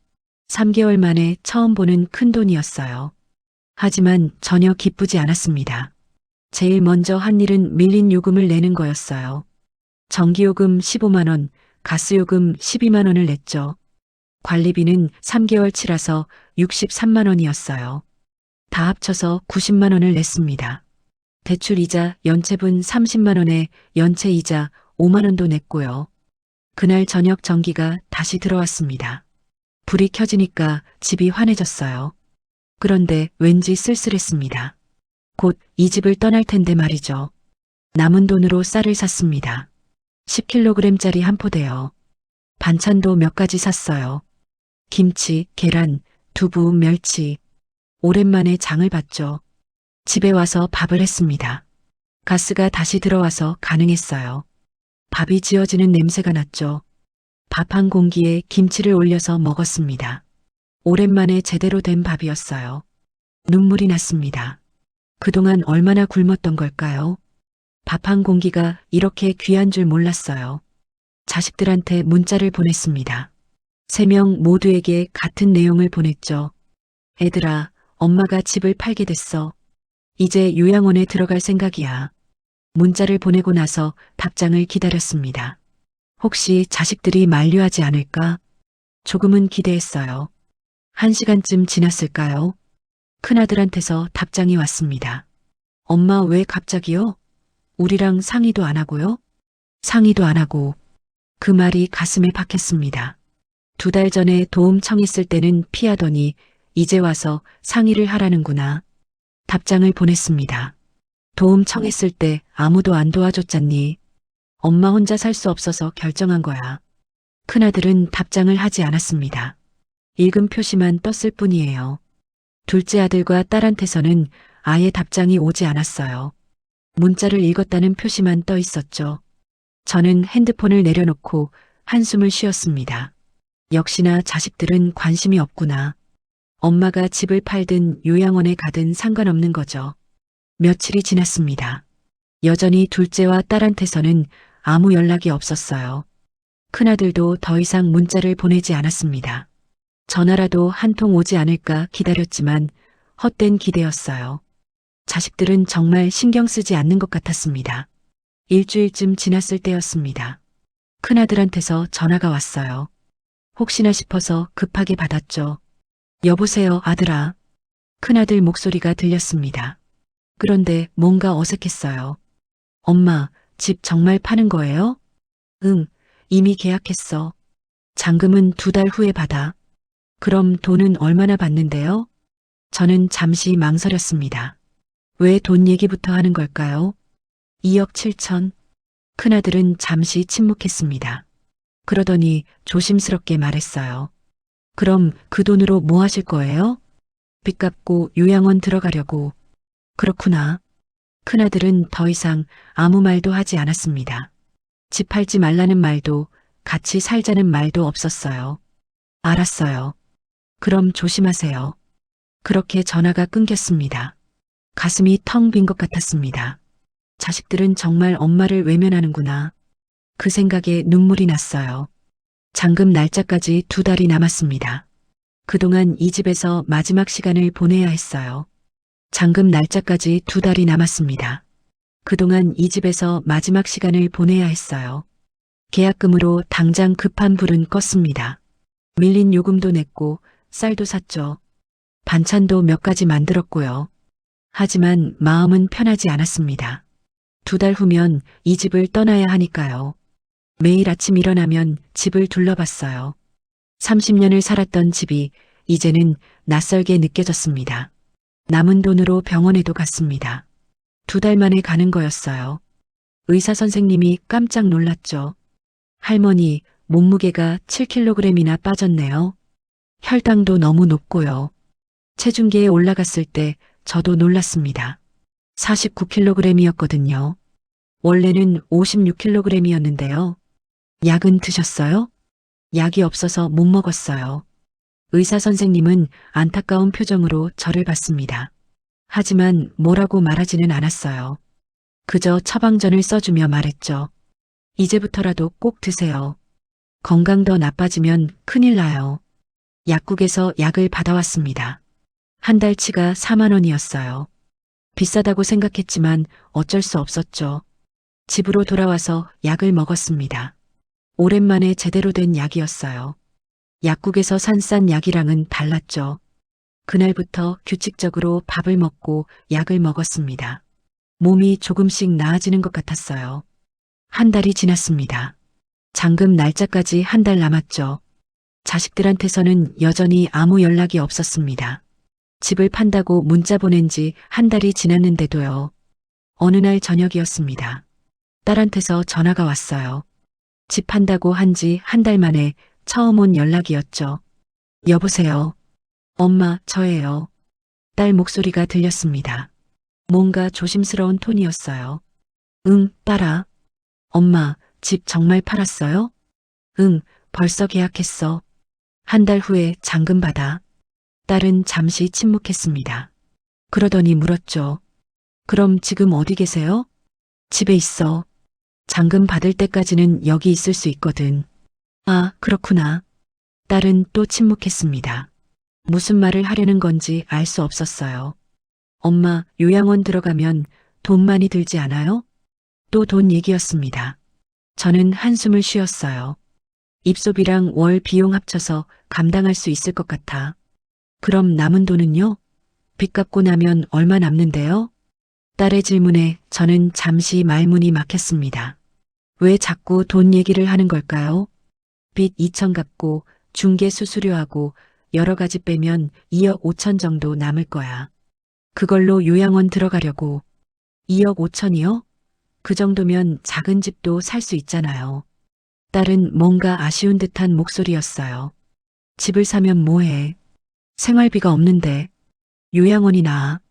3개월 만에 처음 보는 큰 돈이었어요. 하지만 전혀 기쁘지 않았습니다. 제일 먼저 한 일은 밀린 요금을 내는 거였어요. 전기요금 15만 원, 가스요금 12만 원을 냈죠. 관리비는 3개월치라서 63만 원이었어요. 다 합쳐서 90만 원을 냈습니다. 대출이자 연체분 30만 원에 연체이자 5만 원도 냈고요. 그날 저녁 전기가 다시 들어왔습니다. 불이 켜지니까 집이 환해졌어요. 그런데 왠지 쓸쓸했습니다. 곧 이 집을 떠날 텐데 말이죠. 남은 돈으로 쌀을 샀습니다. 10kg짜리 한 포대요. 반찬도 몇 가지 샀어요. 김치, 계란, 두부, 멸치. 오랜만에 장을 봤죠. 집에 와서 밥을 했습니다. 가스가 다시 들어와서 가능했어요. 밥이 지어지는 냄새가 났죠. 밥 한 공기에 김치를 올려서 먹었습니다. 오랜만에 제대로 된 밥이었어요. 눈물이 났습니다. 그동안 얼마나 굶었던 걸까요? 밥 한 공기가 이렇게 귀한 줄 몰랐어요. 자식들한테 문자를 보냈습니다. 3명 모두에게 같은 내용을 보냈죠. 애들아, 엄마가 집을 팔게 됐어. 이제 요양원에 들어갈 생각이야. 문자를 보내고 나서 답장을 기다렸습니다. 혹시 자식들이 만류하지 않을까? 조금은 기대했어요. 1시간쯤 지났을까요? 큰아들한테서 답장이 왔습니다. 엄마 왜 갑자기요? 우리랑 상의도 안 하고요? 상의도 안 하고. 그 말이 가슴에 박혔습니다. 2달 전에 도움 청했을 때는 피하더니 이제 와서 상의를 하라는구나. 답장을 보냈습니다. 도움 청했을 때 아무도 안 도와줬잖니. 엄마 혼자 살 수 없어서 결정한 거야. 큰아들은 답장을 하지 않았습니다. 읽음 표시만 떴을 뿐이에요. 둘째 아들과 딸한테서는 아예 답장이 오지 않았어요. 문자를 읽었다는 표시만 떠 있었죠. 저는 핸드폰을 내려놓고 한숨을 쉬었습니다. 역시나 자식들은 관심이 없구나. 엄마가 집을 팔든 요양원에 가든 상관없는 거죠. 며칠이 지났습니다. 여전히 둘째와 딸한테서는 아무 연락이 없었어요. 큰아들도 더 이상 문자를 보내지 않았습니다. 전화라도 한 통 오지 않을까 기다렸지만 헛된 기대였어요. 자식들은 정말 신경 쓰지 않는 것 같았습니다. 일주일쯤 지났을 때였습니다. 큰아들한테서 전화가 왔어요. 혹시나 싶어서 급하게 받았죠. 여보세요, 아들아. 큰아들 목소리가 들렸습니다. 그런데 뭔가 어색했어요. 엄마, 집 정말 파는 거예요? 응, 이미 계약했어. 잔금은 2달 후에 받아. 그럼 돈은 얼마나 받는데요? 저는 잠시 망설였습니다. 왜 돈 얘기부터 하는 걸까요? 2억 7천. 큰아들은 잠시 침묵했습니다. 그러더니 조심스럽게 말했어요. 그럼 그 돈으로 뭐 하실 거예요? 빚 갚고 요양원 들어가려고. 그렇구나. 큰아들은 더 이상 아무 말도 하지 않았습니다. 집 팔지 말라는 말도 같이 살자는 말도 없었어요. 알았어요. 그럼 조심하세요. 그렇게 전화가 끊겼습니다. 가슴이 텅 빈 것 같았습니다. 자식들은 정말 엄마를 외면하는구나. 그 생각에 눈물이 났어요. 잔금 날짜까지 2달이 남았습니다. 그동안 이 집에서 마지막 시간을 보내야 했어요. 잔금 날짜까지 2달이 남았습니다. 그동안 이 집에서 마지막 시간을 보내야 했어요. 계약금으로 당장 급한 불은 껐습니다. 밀린 요금도 냈고 쌀도 샀죠. 반찬도 몇 가지 만들었고요. 하지만 마음은 편하지 않았습니다. 2달 후면 이 집을 떠나야 하니까요. 매일 아침 일어나면 집을 둘러봤어요. 30년을 살았던 집이 이제는 낯설게 느껴졌습니다. 남은 돈으로 병원에도 갔습니다. 2달 만에 가는 거였어요. 의사 선생님이 깜짝 놀랐죠. 할머니, 몸무게가 7kg이나 빠졌네요. 혈당도 너무 높고요. 체중계에 올라갔을 때 저도 놀랐습니다. 49kg이었거든요. 원래는 56kg이었는데요. 약은 드셨어요? 약이 없어서 못 먹었어요. 의사 선생님은 안타까운 표정으로 저를 봤습니다. 하지만 뭐라고 말하지는 않았어요. 그저 처방전을 써주며 말했죠. 이제부터라도 꼭 드세요. 건강 더 나빠지면 큰일 나요. 약국에서 약을 받아왔습니다. 한 달치가 4만 원이었어요. 비싸다고 생각했지만 어쩔 수 없었죠. 집으로 돌아와서 약을 먹었습니다. 오랜만에 제대로 된 약이었어요. 약국에서 산 싼 약이랑은 달랐죠. 그날부터 규칙적으로 밥을 먹고 약을 먹었습니다. 몸이 조금씩 나아지는 것 같았어요. 한 달이 지났습니다. 잔금 날짜까지 한 달 남았죠. 자식들한테서는 여전히 아무 연락이 없었습니다. 집을 판다고 문자 보낸 지 한 달이 지났는데도요. 어느 날 저녁이었습니다. 딸한테서 전화가 왔어요. 집 판다고 한 지 한 달 만에 처음 온 연락이었죠. 여보세요. 엄마, 저예요. 딸 목소리가 들렸습니다. 뭔가 조심스러운 톤이었어요. 응, 딸아. 엄마, 집 정말 팔았어요? 응, 벌써 계약했어. 한 달 후에 잔금 받아. 딸은 잠시 침묵했습니다. 그러더니 물었죠. 그럼 지금 어디 계세요? 집에 있어. 잔금 받을 때까지는 여기 있을 수 있거든. 아, 그렇구나. 딸은 또 침묵했습니다. 무슨 말을 하려는 건지 알 수 없었어요. 엄마, 요양원 들어가면 돈 많이 들지 않아요? 또 돈 얘기였습니다. 저는 한숨을 쉬었어요. 입소비랑 월 비용 합쳐서 감당할 수 있을 것 같아. 그럼 남은 돈은요? 빚 갚고 나면 얼마 남는데요? 딸의 질문에 저는 잠시 말문이 막혔습니다. 왜 자꾸 돈 얘기를 하는 걸까요? 빚 2천 갚고 중개 수수료하고 여러 가지 빼면 2억 5천 정도 남을 거야. 그걸로 요양원 들어가려고. 2억 5천이요? 그 정도면 작은 집도 살 수 있잖아요. 딸은 뭔가 아쉬운 듯한 목소리였어요. 집을 사면 뭐해? 생활비가 없는데. 요양원이 나아.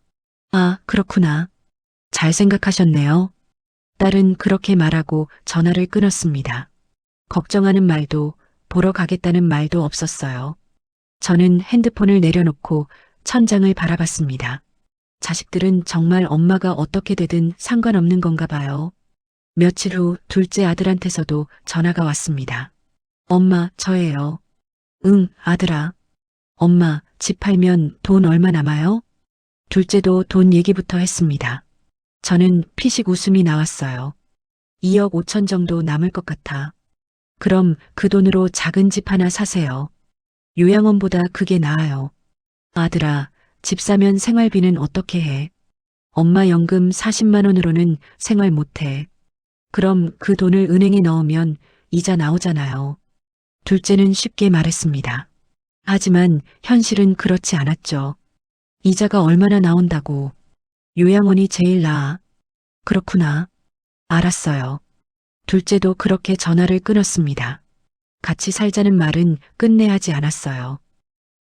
아, 그렇구나. 잘 생각하셨네요. 딸은 그렇게 말하고 전화를 끊었습니다. 걱정하는 말도 보러 가겠다는 말도 없었어요. 저는 핸드폰을 내려놓고 천장을 바라봤습니다. 자식들은 정말 엄마가 어떻게 되든 상관없는 건가 봐요. 며칠 후 둘째 아들한테서도 전화가 왔습니다. 엄마, 저예요. 응, 아들아. 엄마, 집 팔면 돈 얼마 남아요? 둘째도 돈 얘기부터 했습니다. 저는 피식 웃음이 나왔어요. 2억 5천 정도 남을 것 같아. 그럼 그 돈으로 작은 집 하나 사세요. 요양원보다 그게 나아요. 아들아, 집 사면 생활비는 어떻게 해? 엄마 연금 40만 원으로는 생활 못해. 그럼 그 돈을 은행에 넣으면 이자 나오잖아요. 둘째는 쉽게 말했습니다. 하지만 현실은 그렇지 않았죠. 이자가 얼마나 나온다고. 요양원이 제일 나아. 그렇구나. 알았어요. 둘째도 그렇게 전화를 끊었습니다. 같이 살자는 말은 끝내 하지 않았어요.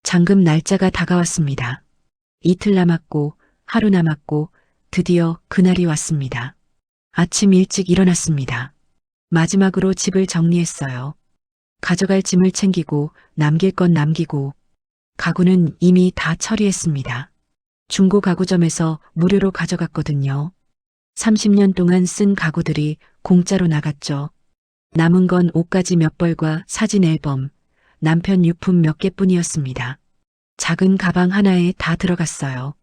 잔금 날짜가 다가왔습니다. 이틀 남았고 하루 남았고 드디어 그날이 왔습니다. 아침 일찍 일어났습니다. 마지막으로 집을 정리했어요. 가져갈 짐을 챙기고 남길 건 남기고 가구는 이미 다 처리했습니다. 중고 가구점에서 무료로 가져갔거든요. 30년 동안 쓴 가구들이 공짜로 나갔죠. 남은 건 옷가지 몇 벌과 사진 앨범, 남편 유품 몇 개뿐이었습니다. 작은 가방 하나에 다 들어갔어요.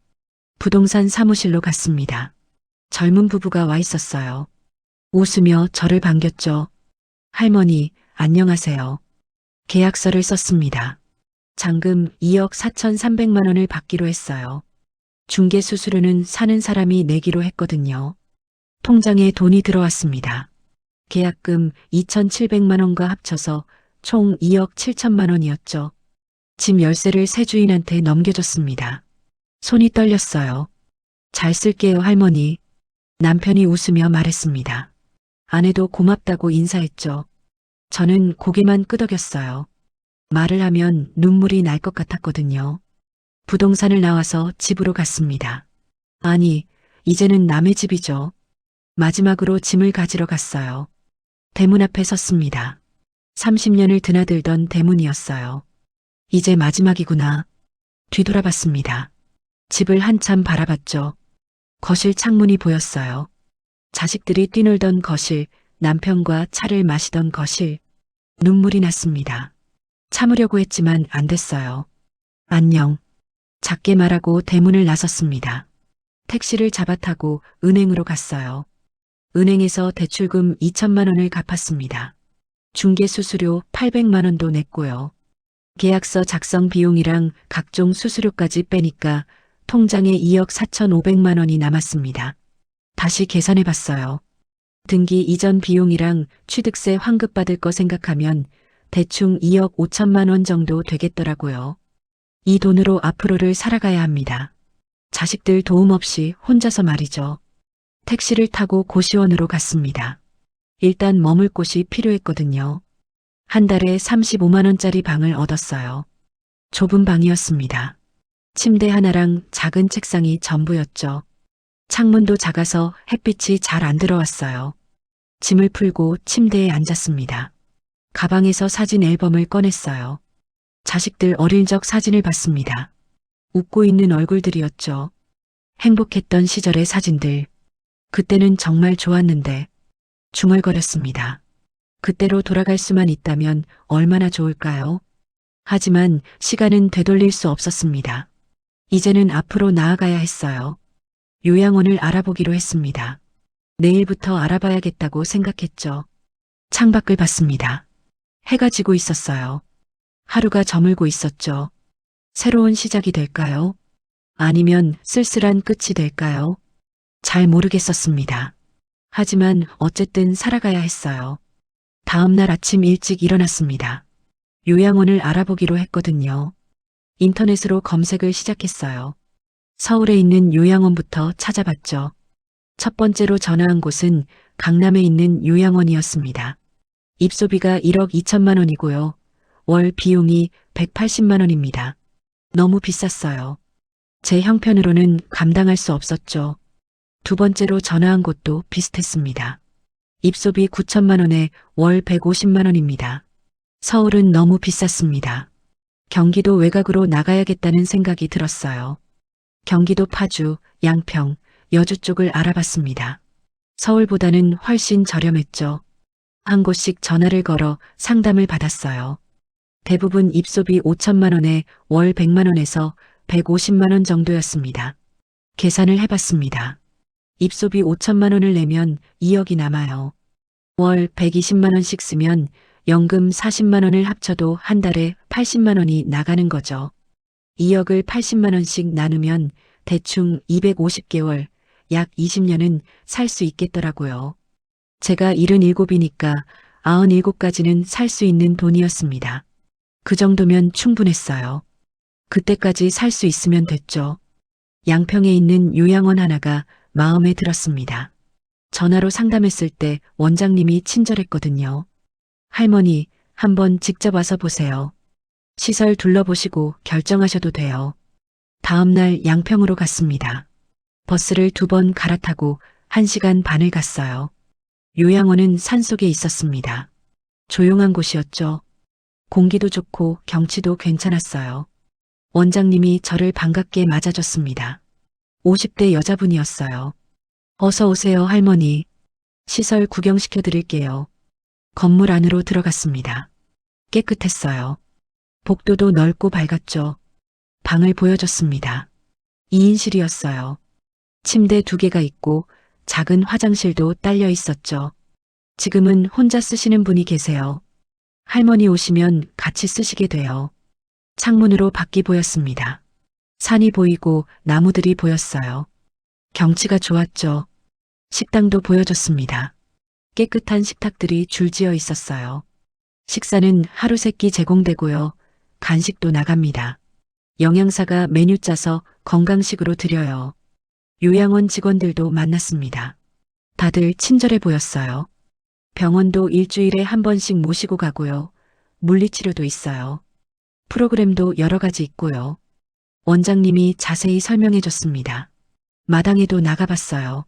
부동산 사무실로 갔습니다. 젊은 부부가 와 있었어요. 웃으며 저를 반겼죠. 할머니, 안녕하세요. 계약서를 썼습니다. 잔금 2억 4,300만 원을 받기로 했어요. 중개 수수료는 사는 사람이 내기로 했거든요. 통장에 돈이 들어왔습니다. 계약금 2,700만 원과 합쳐서 총 2억 7천만 원이었죠. 집 열쇠를 새 주인한테 넘겨줬습니다. 손이 떨렸어요. 잘 쓸게요, 할머니. 남편이 웃으며 말했습니다. 아내도 고맙다고 인사했죠. 저는 고개만 끄덕였어요. 말을 하면 눈물이 날 것 같았거든요. 부동산을 나와서 집으로 갔습니다. 아니, 이제는 남의 집이죠. 마지막으로 짐을 가지러 갔어요. 대문 앞에 섰습니다. 30년을 드나들던 대문이었어요. 이제 마지막이구나. 뒤돌아봤습니다. 집을 한참 바라봤죠. 거실 창문이 보였어요. 자식들이 뛰놀던 거실, 남편과 차를 마시던 거실. 눈물이 났습니다. 참으려고 했지만 안 됐어요. 안녕. 작게 말하고 대문을 나섰습니다. 택시를 잡아 타고 은행으로 갔어요. 은행에서 대출금 2천만 원을 갚았습니다. 중개 수수료 800만 원도 냈고요. 계약서 작성 비용이랑 각종 수수료까지 빼니까 통장에 2억 4,500만 원이 남았습니다. 다시 계산해 봤어요. 등기 이전 비용이랑 취득세 환급 받을 거 생각하면 대충 2억 5천만 원 정도 되겠더라고요. 이 돈으로 앞으로를 살아가야 합니다. 자식들 도움 없이 혼자서 말이죠. 택시를 타고 고시원으로 갔습니다. 일단 머물 곳이 필요했거든요. 한 달에 35만 원짜리 방을 얻었어요. 좁은 방이었습니다. 침대 하나랑 작은 책상이 전부였죠. 창문도 작아서 햇빛이 잘 안 들어왔어요. 짐을 풀고 침대에 앉았습니다. 가방에서 사진 앨범을 꺼냈어요. 자식들 어릴 적 사진을 봤습니다. 웃고 있는 얼굴들이었죠. 행복했던 시절의 사진들. 그때는 정말 좋았는데 중얼거렸습니다. 그때로 돌아갈 수만 있다면 얼마나 좋을까요? 하지만 시간은 되돌릴 수 없었습니다. 이제는 앞으로 나아가야 했어요. 요양원을 알아보기로 했습니다. 내일부터 알아봐야겠다고 생각했죠. 창밖을 봤습니다. 해가 지고 있었어요. 하루가 저물고 있었죠. 새로운 시작이 될까요? 아니면 쓸쓸한 끝이 될까요? 잘 모르겠었습니다. 하지만 어쨌든 살아가야 했어요. 다음 날 아침 일찍 일어났습니다. 요양원을 알아보기로 했거든요. 인터넷으로 검색을 시작했어요. 서울에 있는 요양원부터 찾아봤죠. 첫 번째로 전화한 곳은 강남에 있는 요양원이었습니다. 입소비가 1억 2천만 원이고요. 월 비용이 180만 원입니다. 너무 비쌌어요. 제 형편으로는 감당할 수 없었죠. 두 번째로 전화한 곳도 비슷했습니다. 입소비 9천만 원에 월 150만 원입니다. 서울은 너무 비쌌습니다. 경기도 외곽으로 나가야겠다는 생각이 들었어요. 경기도 파주, 양평, 여주 쪽을 알아봤습니다. 서울보다는 훨씬 저렴했죠. 한 곳씩 전화를 걸어 상담을 받았어요. 대부분 입소비 5천만 원에 월 100만 원에서 150만 원 정도였습니다. 계산을 해봤습니다. 입소비 5천만 원을 내면 2억이 남아요. 월 120만 원씩 쓰면 연금 40만 원을 합쳐도 한 달에 80만 원이 나가는 거죠. 2억을 80만 원씩 나누면 대충 250개월, 약 20년은 살 수 있겠더라고요. 제가 77이니까 97까지는 살 수 있는 돈이었습니다. 그 정도면 충분했어요. 그때까지 살 수 있으면 됐죠. 양평에 있는 요양원 하나가 마음에 들었습니다. 전화로 상담했을 때 원장님이 친절했거든요. 할머니, 한번 직접 와서 보세요. 시설 둘러보시고 결정하셔도 돼요. 다음 날 양평으로 갔습니다. 버스를 2번 갈아타고 1시간 반을 갔어요. 요양원은 산속에 있었습니다. 조용한 곳이었죠. 공기도 좋고 경치도 괜찮았어요. 원장님이 저를 반갑게 맞아줬습니다. 50대 여자분이었어요. 어서 오세요, 할머니. 시설 구경시켜 드릴게요. 건물 안으로 들어갔습니다. 깨끗했어요. 복도도 넓고 밝았죠. 방을 보여줬습니다. 2인실이었어요. 침대 2개가 있고 작은 화장실도 딸려 있었죠. 지금은 혼자 쓰시는 분이 계세요. 할머니 오시면 같이 쓰시게 돼요. 창문으로 밖이 보였습니다. 산이 보이고 나무들이 보였어요. 경치가 좋았죠. 식당도 보여줬습니다. 깨끗한 식탁들이 줄지어 있었어요. 식사는 하루 3끼 제공되고요. 간식도 나갑니다. 영양사가 메뉴 짜서 건강식으로 드려요. 요양원 직원들도 만났습니다. 다들 친절해 보였어요. 병원도 일주일에 한 번씩 모시고 가고요. 물리치료도 있어요. 프로그램도 여러 가지 있고요. 원장님이 자세히 설명해 줬습니다. 마당에도 나가봤어요.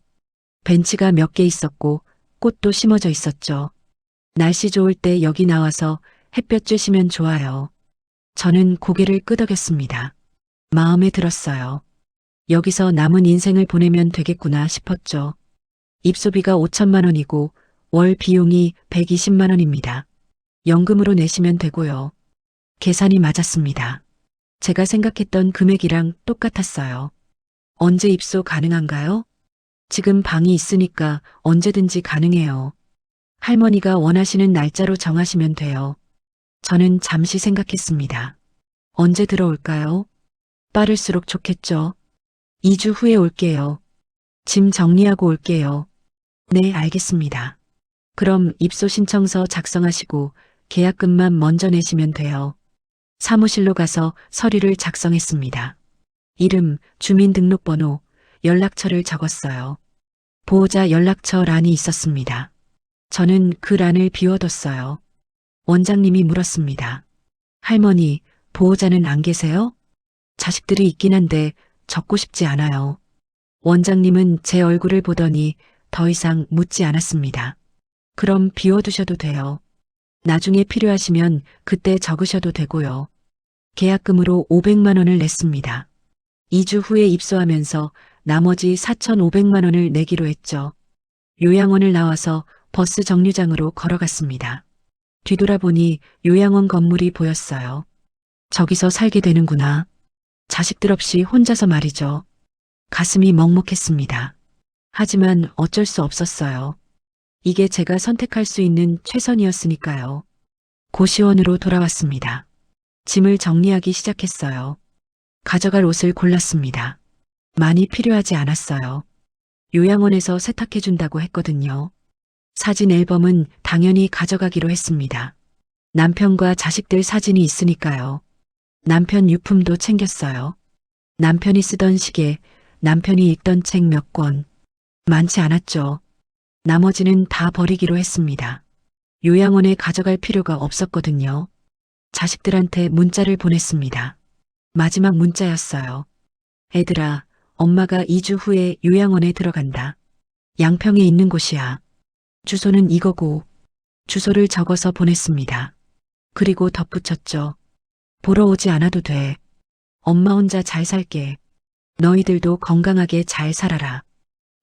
벤치가 몇 개 있었고 꽃도 심어져 있었죠. 날씨 좋을 때 여기 나와서 햇볕 쬐시면 좋아요. 저는 고개를 끄덕였습니다. 마음에 들었어요. 여기서 남은 인생을 보내면 되겠구나 싶었죠. 입소비가 5천만 원이고 월 비용이 120만 원입니다. 연금으로 내시면 되고요. 계산이 맞았습니다. 제가 생각했던 금액이랑 똑같았어요. 언제 입소 가능한가요? 지금 방이 있으니까 언제든지 가능해요. 할머니가 원하시는 날짜로 정하시면 돼요. 저는 잠시 생각했습니다. 언제 들어올까요? 빠를수록 좋겠죠. 2주 후에 올게요. 짐 정리하고 올게요. 네, 알겠습니다. 그럼 입소 신청서 작성하시고 계약금만 먼저 내시면 돼요. 사무실로 가서 서류를 작성했습니다. 이름, 주민등록번호, 연락처를 적었어요. 보호자 연락처 란이 있었습니다. 저는 그 란을 비워뒀어요. 원장님이 물었습니다. 할머니, 보호자는 안 계세요? 자식들이 있긴 한데 적고 싶지 않아요. 원장님은 제 얼굴을 보더니 더 이상 묻지 않았습니다. 그럼 비워두셔도 돼요. 나중에 필요하시면 그때 적으셔도 되고요. 계약금으로 500만 원을 냈습니다. 2주 후에 입소하면서 나머지 4,500만 원을 내기로 했죠. 요양원을 나와서 버스 정류장으로 걸어갔습니다. 뒤돌아보니 요양원 건물이 보였어요. 저기서 살게 되는구나. 자식들 없이 혼자서 말이죠. 가슴이 먹먹했습니다. 하지만 어쩔 수 없었어요. 이게 제가 선택할 수 있는 최선이었으니까요. 고시원으로 돌아왔습니다. 짐을 정리하기 시작했어요. 가져갈 옷을 골랐습니다. 많이 필요하지 않았어요. 요양원에서 세탁해준다고 했거든요. 사진 앨범은 당연히 가져가기로 했습니다. 남편과 자식들 사진이 있으니까요. 남편 유품도 챙겼어요. 남편이 쓰던 시계, 남편이 읽던 책 몇 권. 많지 않았죠. 나머지는 다 버리기로 했습니다. 요양원에 가져갈 필요가 없었거든요. 자식들한테 문자를 보냈습니다. 마지막 문자였어요. 애들아, 엄마가 2주 후에 요양원에 들어간다. 양평에 있는 곳이야. 주소는 이거고. 주소를 적어서 보냈습니다. 그리고 덧붙였죠. 보러 오지 않아도 돼. 엄마 혼자 잘 살게. 너희들도 건강하게 잘 살아라.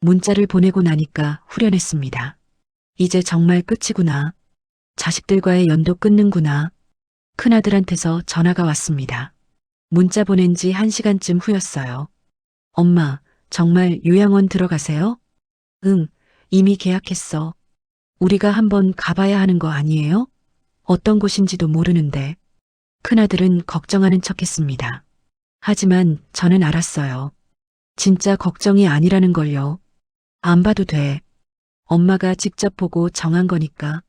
문자를 보내고 나니까 후련했습니다. 이제 정말 끝이구나. 자식들과의 연도 끊는구나. 큰아들한테서 전화가 왔습니다. 문자 보낸 지 1시간쯤 후였어요. 엄마, 정말 요양원 들어가세요? 응, 이미 계약했어. 우리가 한번 가봐야 하는 거 아니에요? 어떤 곳인지도 모르는데. 큰아들은 걱정하는 척했습니다. 하지만 저는 알았어요. 진짜 걱정이 아니라는 걸요. 안 봐도 돼. 엄마가 직접 보고 정한 거니까.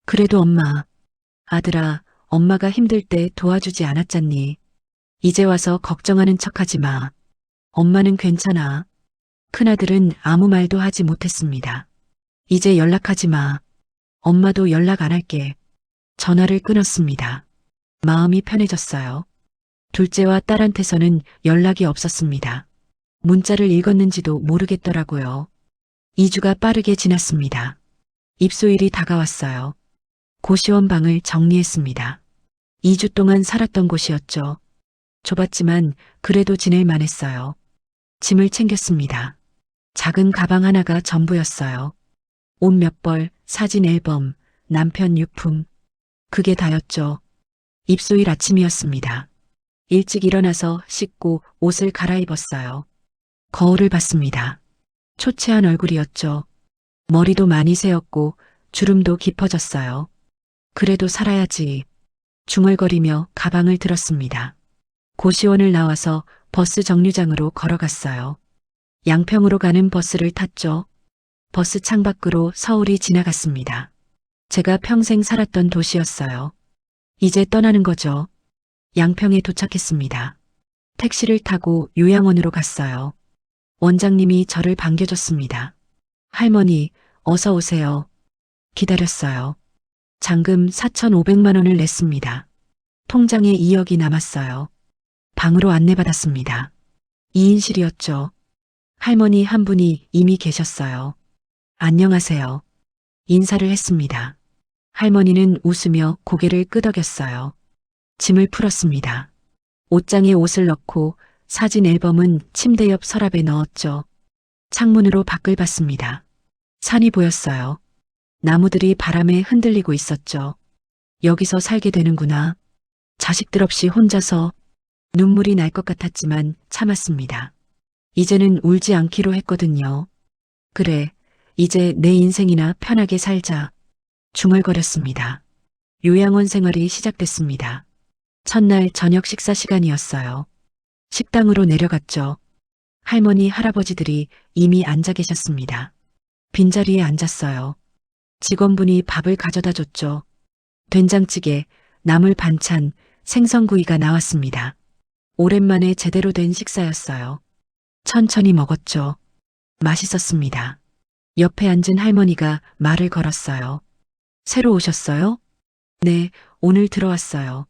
그래도 엄마, 아들아, 엄마가 힘들 때 도와주지 않았잖니. 이제 와서 걱정하는 척하지 마. 엄마는 괜찮아. 큰아들은 아무 말도 하지 못했습니다. 이제 연락하지 마. 엄마도 연락 안 할게. 전화를 끊었습니다. 마음이 편해졌어요. 둘째와 딸한테서는 연락이 없었습니다. 문자를 읽었는지도 모르겠더라고요. 2주가 빠르게 지났습니다. 입소일이 다가왔어요. 고시원 방을 정리했습니다. 2주 동안 살았던 곳이었죠. 좁았지만 그래도 지낼 만했어요. 짐을 챙겼습니다. 작은 가방 하나가 전부였어요. 옷 몇 벌, 사진 앨범, 남편 유품. 그게 다였죠. 입소일 아침이었습니다. 일찍 일어나서 씻고 옷을 갈아입었어요. 거울을 봤습니다. 초췌한 얼굴이었죠. 머리도 많이 새었고 주름도 깊어졌어요. 그래도 살아야지. 중얼거리며 가방을 들었습니다. 고시원을 나와서 버스 정류장으로 걸어갔어요. 양평으로 가는 버스를 탔죠. 버스 창밖으로 서울이 지나갔습니다. 제가 평생 살았던 도시였어요. 이제 떠나는 거죠. 양평에 도착했습니다. 택시를 타고 요양원으로 갔어요. 원장님이 저를 반겨줬습니다. 할머니, 어서 오세요. 기다렸어요. 잔금 4,500만 원을 냈습니다. 통장에 2억이 남았어요. 방으로 안내받았습니다. 2인실이었죠. 할머니 한 분이 이미 계셨어요. 안녕하세요. 인사를 했습니다. 할머니는 웃으며 고개를 끄덕였어요. 짐을 풀었습니다. 옷장에 옷을 넣고 사진 앨범은 침대 옆 서랍에 넣었죠. 창문으로 밖을 봤습니다. 산이 보였어요. 나무들이 바람에 흔들리고 있었죠. 여기서 살게 되는구나. 자식들 없이 혼자서. 눈물이 날 것 같았지만 참았습니다. 이제는 울지 않기로 했거든요. 그래, 이제 내 인생이나 편하게 살자. 중얼거렸습니다. 요양원 생활이 시작됐습니다. 첫날 저녁 식사 시간이었어요. 식당으로 내려갔죠. 할머니, 할아버지들이 이미 앉아 계셨습니다. 빈자리에 앉았어요. 직원분이 밥을 가져다 줬죠. 된장찌개, 나물 반찬, 생선구이가 나왔습니다. 오랜만에 제대로 된 식사였어요. 천천히 먹었죠. 맛있었습니다. 옆에 앉은 할머니가 말을 걸었어요. 새로 오셨어요? 네, 오늘 들어왔어요.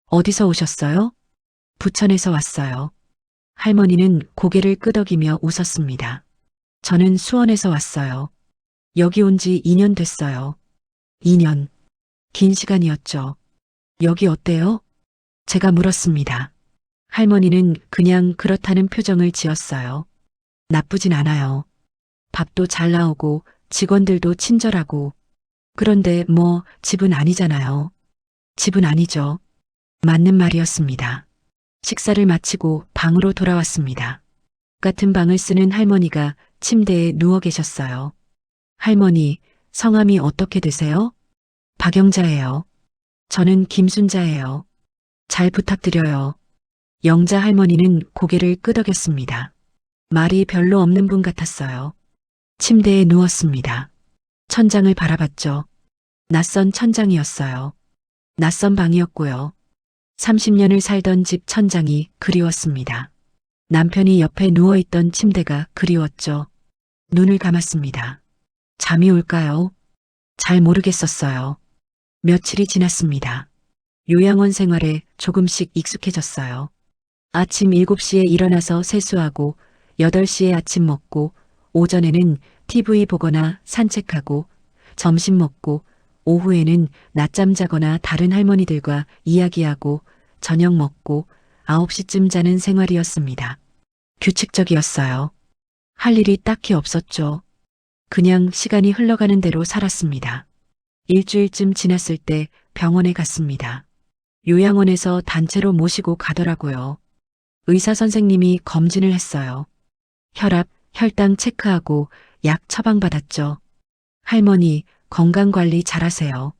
어디서 오셨어요? 부천에서 왔어요. 할머니는 고개를 끄덕이며 웃었습니다. 저는 수원에서 왔어요. 여기 온 지 2년 됐어요. 2년. 긴 시간이었죠. 여기 어때요? 제가 물었습니다. 할머니는 그냥 그렇다는 표정을 지었어요. 나쁘진 않아요. 밥도 잘 나오고 직원들도 친절하고. 그런데 뭐 집은 아니잖아요. 집은 아니죠. 맞는 말이었습니다. 식사를 마치고 방으로 돌아왔습니다. 같은 방을 쓰는 할머니가 침대에 누워 계셨어요. 할머니, 성함이 어떻게 되세요? 박영자예요. 저는 김순자예요. 잘 부탁드려요. 영자 할머니는 고개를 끄덕였습니다. 말이 별로 없는 분 같았어요. 침대에 누웠습니다. 천장을 바라봤죠. 낯선 천장이었어요. 낯선 방이었고요. 30년을 살던 집 천장이 그리웠습니다. 남편이 옆에 누워있던 침대가 그리웠죠. 눈을 감았습니다. 잠이 올까요? 잘 모르겠었어요. 며칠이 지났습니다. 요양원 생활에 조금씩 익숙해졌어요. 아침 7시에 일어나서 세수하고 8시에 아침 먹고 오전에는 TV 보거나 산책하고 점심 먹고 오후에는 낮잠 자거나 다른 할머니들과 이야기하고 저녁 먹고 9시쯤 자는 생활이었습니다. 규칙적이었어요. 할 일이 딱히 없었죠. 그냥 시간이 흘러가는 대로 살았습니다. 일주일쯤 지났을 때 병원에 갔습니다. 요양원에서 단체로 모시고 가더라고요. 의사 선생님이 검진을 했어요. 혈압, 혈당 체크하고 약 처방받았죠. 할머니, 건강관리 잘하세요.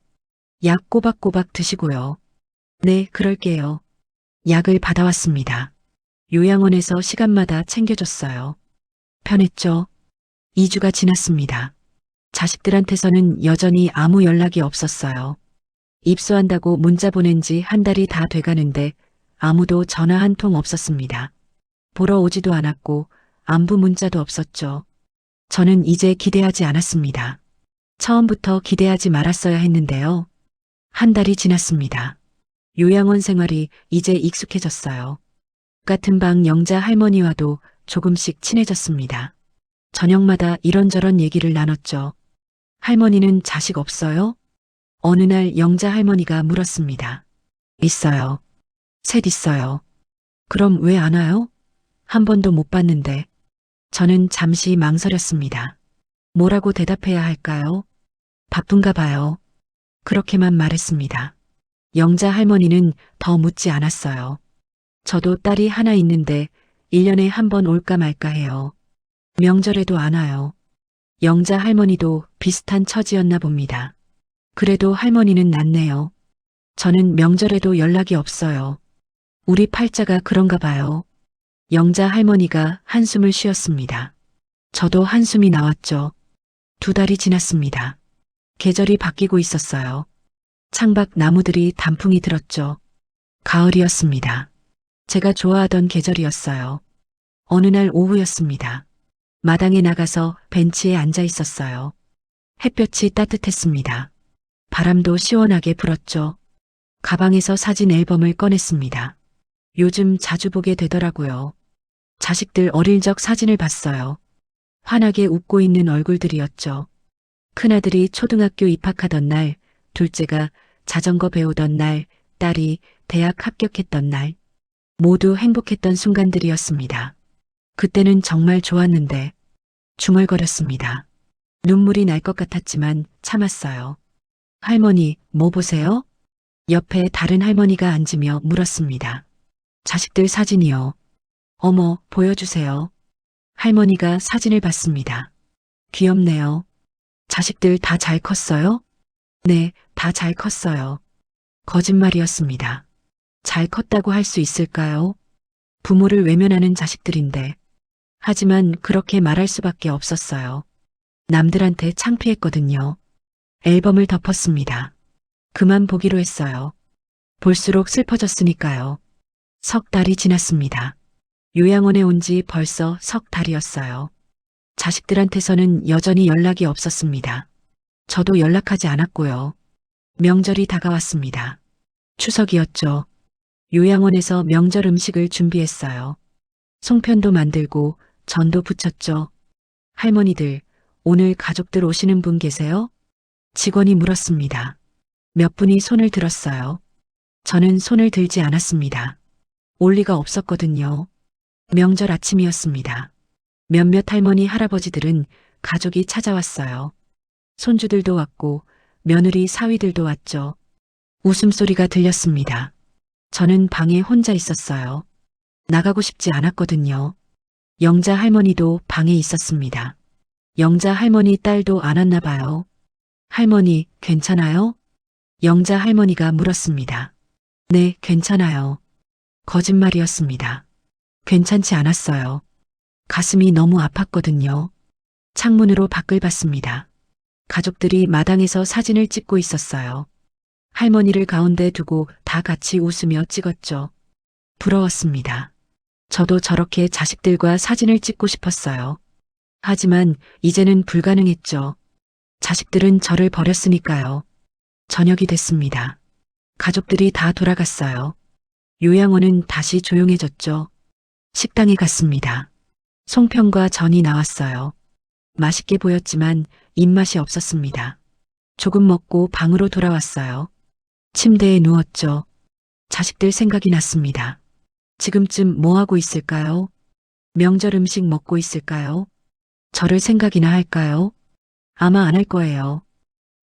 약 꼬박꼬박 드시고요. 네, 그럴게요. 약을 받아왔습니다. 요양원에서 시간마다 챙겨줬어요. 편했죠? 2주가 지났습니다. 자식들한테서는 여전히 아무 연락이 없었어요. 입소한다고 문자 보낸 지 한 달이 다 돼가는데 아무도 전화 한 통 없었습니다. 보러 오지도 않았고 안부 문자도 없었죠. 저는 이제 기대하지 않았습니다. 처음부터 기대하지 말았어야 했는데요. 한 달이 지났습니다. 요양원 생활이 이제 익숙해졌어요. 같은 방 영자 할머니와도 조금씩 친해졌습니다. 저녁마다 이런저런 얘기를 나눴죠. 할머니는 자식 없어요? 어느 날 영자 할머니가 물었습니다. 있어요. 셋 있어요. 그럼 왜 안 와요? 한 번도 못 봤는데. 저는 잠시 망설였습니다. 뭐라고 대답해야 할까요? 바쁜가 봐요. 그렇게만 말했습니다. 영자 할머니는 더 묻지 않았어요. 저도 딸이 하나 있는데 1년에 한 번 올까 말까 해요. 명절에도 안 와요. 영자 할머니도 비슷한 처지였나 봅니다. 그래도 할머니는 낫네요. 저는 명절에도 연락이 없어요. 우리 팔자가 그런가 봐요. 영자 할머니가 한숨을 쉬었습니다. 저도 한숨이 나왔죠. 2달이 지났습니다. 계절이 바뀌고 있었어요. 창밖 나무들이 단풍이 들었죠. 가을이었습니다. 제가 좋아하던 계절이었어요. 어느 날 오후였습니다. 마당에 나가서 벤치에 앉아 있었어요. 햇볕이 따뜻했습니다. 바람도 시원하게 불었죠. 가방에서 사진 앨범을 꺼냈습니다. 요즘 자주 보게 되더라고요. 자식들 어릴 적 사진을 봤어요. 환하게 웃고 있는 얼굴들이었죠. 큰아들이 초등학교 입학하던 날, 둘째가 자전거 배우던 날, 딸이 대학 합격했던 날. 모두 행복했던 순간들이었습니다. 그때는 정말 좋았는데 중얼거렸습니다. 눈물이 날 것 같았지만 참았어요. 할머니, 뭐 보세요? 옆에 다른 할머니가 앉으며 물었습니다. 자식들 사진이요. 어머, 보여주세요. 할머니가 사진을 봤습니다. 귀엽네요. 자식들 다 잘 컸어요? 네, 다 잘 컸어요. 거짓말이었습니다. 잘 컸다고 할 수 있을까요? 부모를 외면하는 자식들인데. 하지만 그렇게 말할 수밖에 없었어요. 남들한테 창피했거든요. 앨범을 덮었습니다. 그만 보기로 했어요. 볼수록 슬퍼졌으니까요. 3달이 지났습니다. 요양원에 온 지 벌써 3달이었어요. 자식들한테서는 여전히 연락이 없었습니다. 저도 연락하지 않았고요. 명절이 다가왔습니다. 추석이었죠. 요양원에서 명절 음식을 준비했어요. 송편도 만들고 전도 부쳤죠. 할머니들, 오늘 가족들 오시는 분 계세요? 직원이 물었습니다. 몇 분이 손을 들었어요. 저는 손을 들지 않았습니다. 올 리가 없었거든요. 명절 아침이었습니다. 몇몇 할머니, 할아버지들은 가족이 찾아왔어요. 손주들도 왔고 며느리, 사위들도 왔죠. 웃음소리가 들렸습니다. 저는 방에 혼자 있었어요. 나가고 싶지 않았거든요. 영자 할머니도 방에 있었습니다. 영자 할머니 딸도 안 왔나 봐요. 할머니, 괜찮아요? 영자 할머니가 물었습니다. 네, 괜찮아요. 거짓말이었습니다. 괜찮지 않았어요. 가슴이 너무 아팠거든요. 창문으로 밖을 봤습니다. 가족들이 마당에서 사진을 찍고 있었어요. 할머니를 가운데 두고 다 같이 웃으며 찍었죠. 부러웠습니다. 저도 저렇게 자식들과 사진을 찍고 싶었어요. 하지만 이제는 불가능했죠. 자식들은 저를 버렸으니까요. 저녁이 됐습니다. 가족들이 다 돌아갔어요. 요양원은 다시 조용해졌죠. 식당에 갔습니다. 송편과 전이 나왔어요. 맛있게 보였지만 입맛이 없었습니다. 조금 먹고 방으로 돌아왔어요. 침대에 누웠죠. 자식들 생각이 났습니다. 지금쯤 뭐 하고 있을까요? 명절 음식 먹고 있을까요? 저를 생각이나 할까요? 아마 안 할 거예요.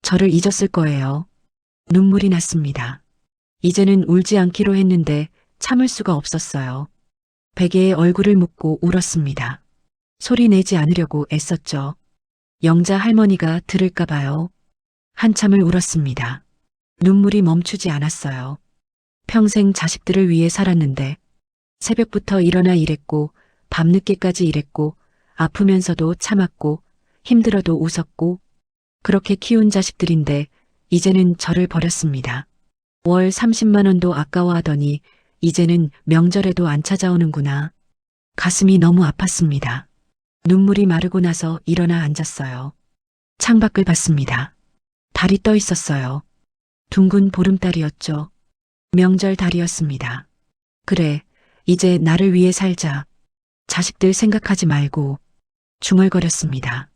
저를 잊었을 거예요. 눈물이 났습니다. 이제는 울지 않기로 했는데 참을 수가 없었어요. 베개에 얼굴을 묻고 울었습니다. 소리 내지 않으려고 애썼죠. 영자 할머니가 들을까 봐요. 한참을 울었습니다. 눈물이 멈추지 않았어요. 평생 자식들을 위해 살았는데 새벽부터 일어나 일했고 밤늦게까지 일했고 아프면서도 참았고 힘들어도 웃었고 그렇게 키운 자식들인데 이제는 저를 버렸습니다. 월 30만 원도 아까워하더니 이제는 명절에도 안 찾아오는구나. 가슴이 너무 아팠습니다. 눈물이 마르고 나서 일어나 앉았어요. 창밖을 봤습니다. 달이 떠 있었어요. 둥근 보름달이었죠. 명절 달이었습니다. 그래, 이제 나를 위해 살자. 자식들 생각하지 말고 중얼거렸습니다.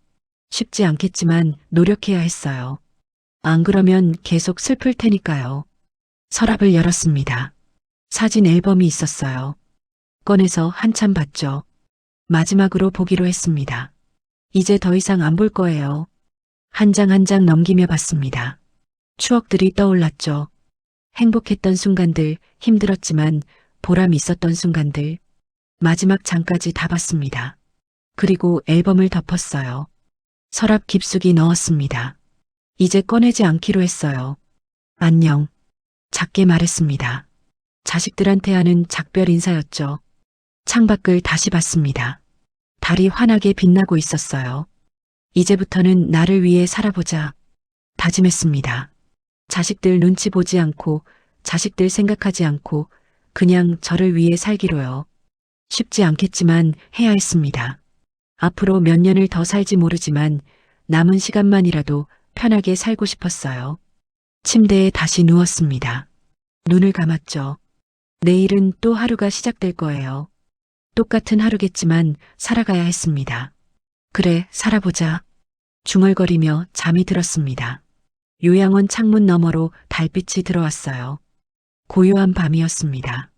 쉽지 않겠지만 노력해야 했어요. 안 그러면 계속 슬플 테니까요. 서랍을 열었습니다. 사진 앨범이 있었어요. 꺼내서 한참 봤죠. 마지막으로 보기로 했습니다. 이제 더 이상 안 볼 거예요. 한 장 한 장 넘기며 봤습니다. 추억들이 떠올랐죠. 행복했던 순간들, 힘들었지만 보람 있었던 순간들. 마지막 장까지 다 봤습니다. 그리고 앨범을 덮었어요. 서랍 깊숙이 넣었습니다. 이제 꺼내지 않기로 했어요. 안녕. 작게 말했습니다. 자식들한테 하는 작별 인사였죠. 창밖을 다시 봤습니다. 달이 환하게 빛나고 있었어요. 이제부터는 나를 위해 살아보자. 다짐했습니다. 자식들 눈치 보지 않고, 자식들 생각하지 않고, 그냥 저를 위해 살기로요. 쉽지 않겠지만 해야 했습니다. 앞으로 몇 년을 더 살지 모르지만 남은 시간만이라도 편하게 살고 싶었어요. 침대에 다시 누웠습니다. 눈을 감았죠. 내일은 또 하루가 시작될 거예요. 똑같은 하루겠지만 살아가야 했습니다. 그래, 살아보자. 중얼거리며 잠이 들었습니다. 요양원 창문 너머로 달빛이 들어왔어요. 고요한 밤이었습니다.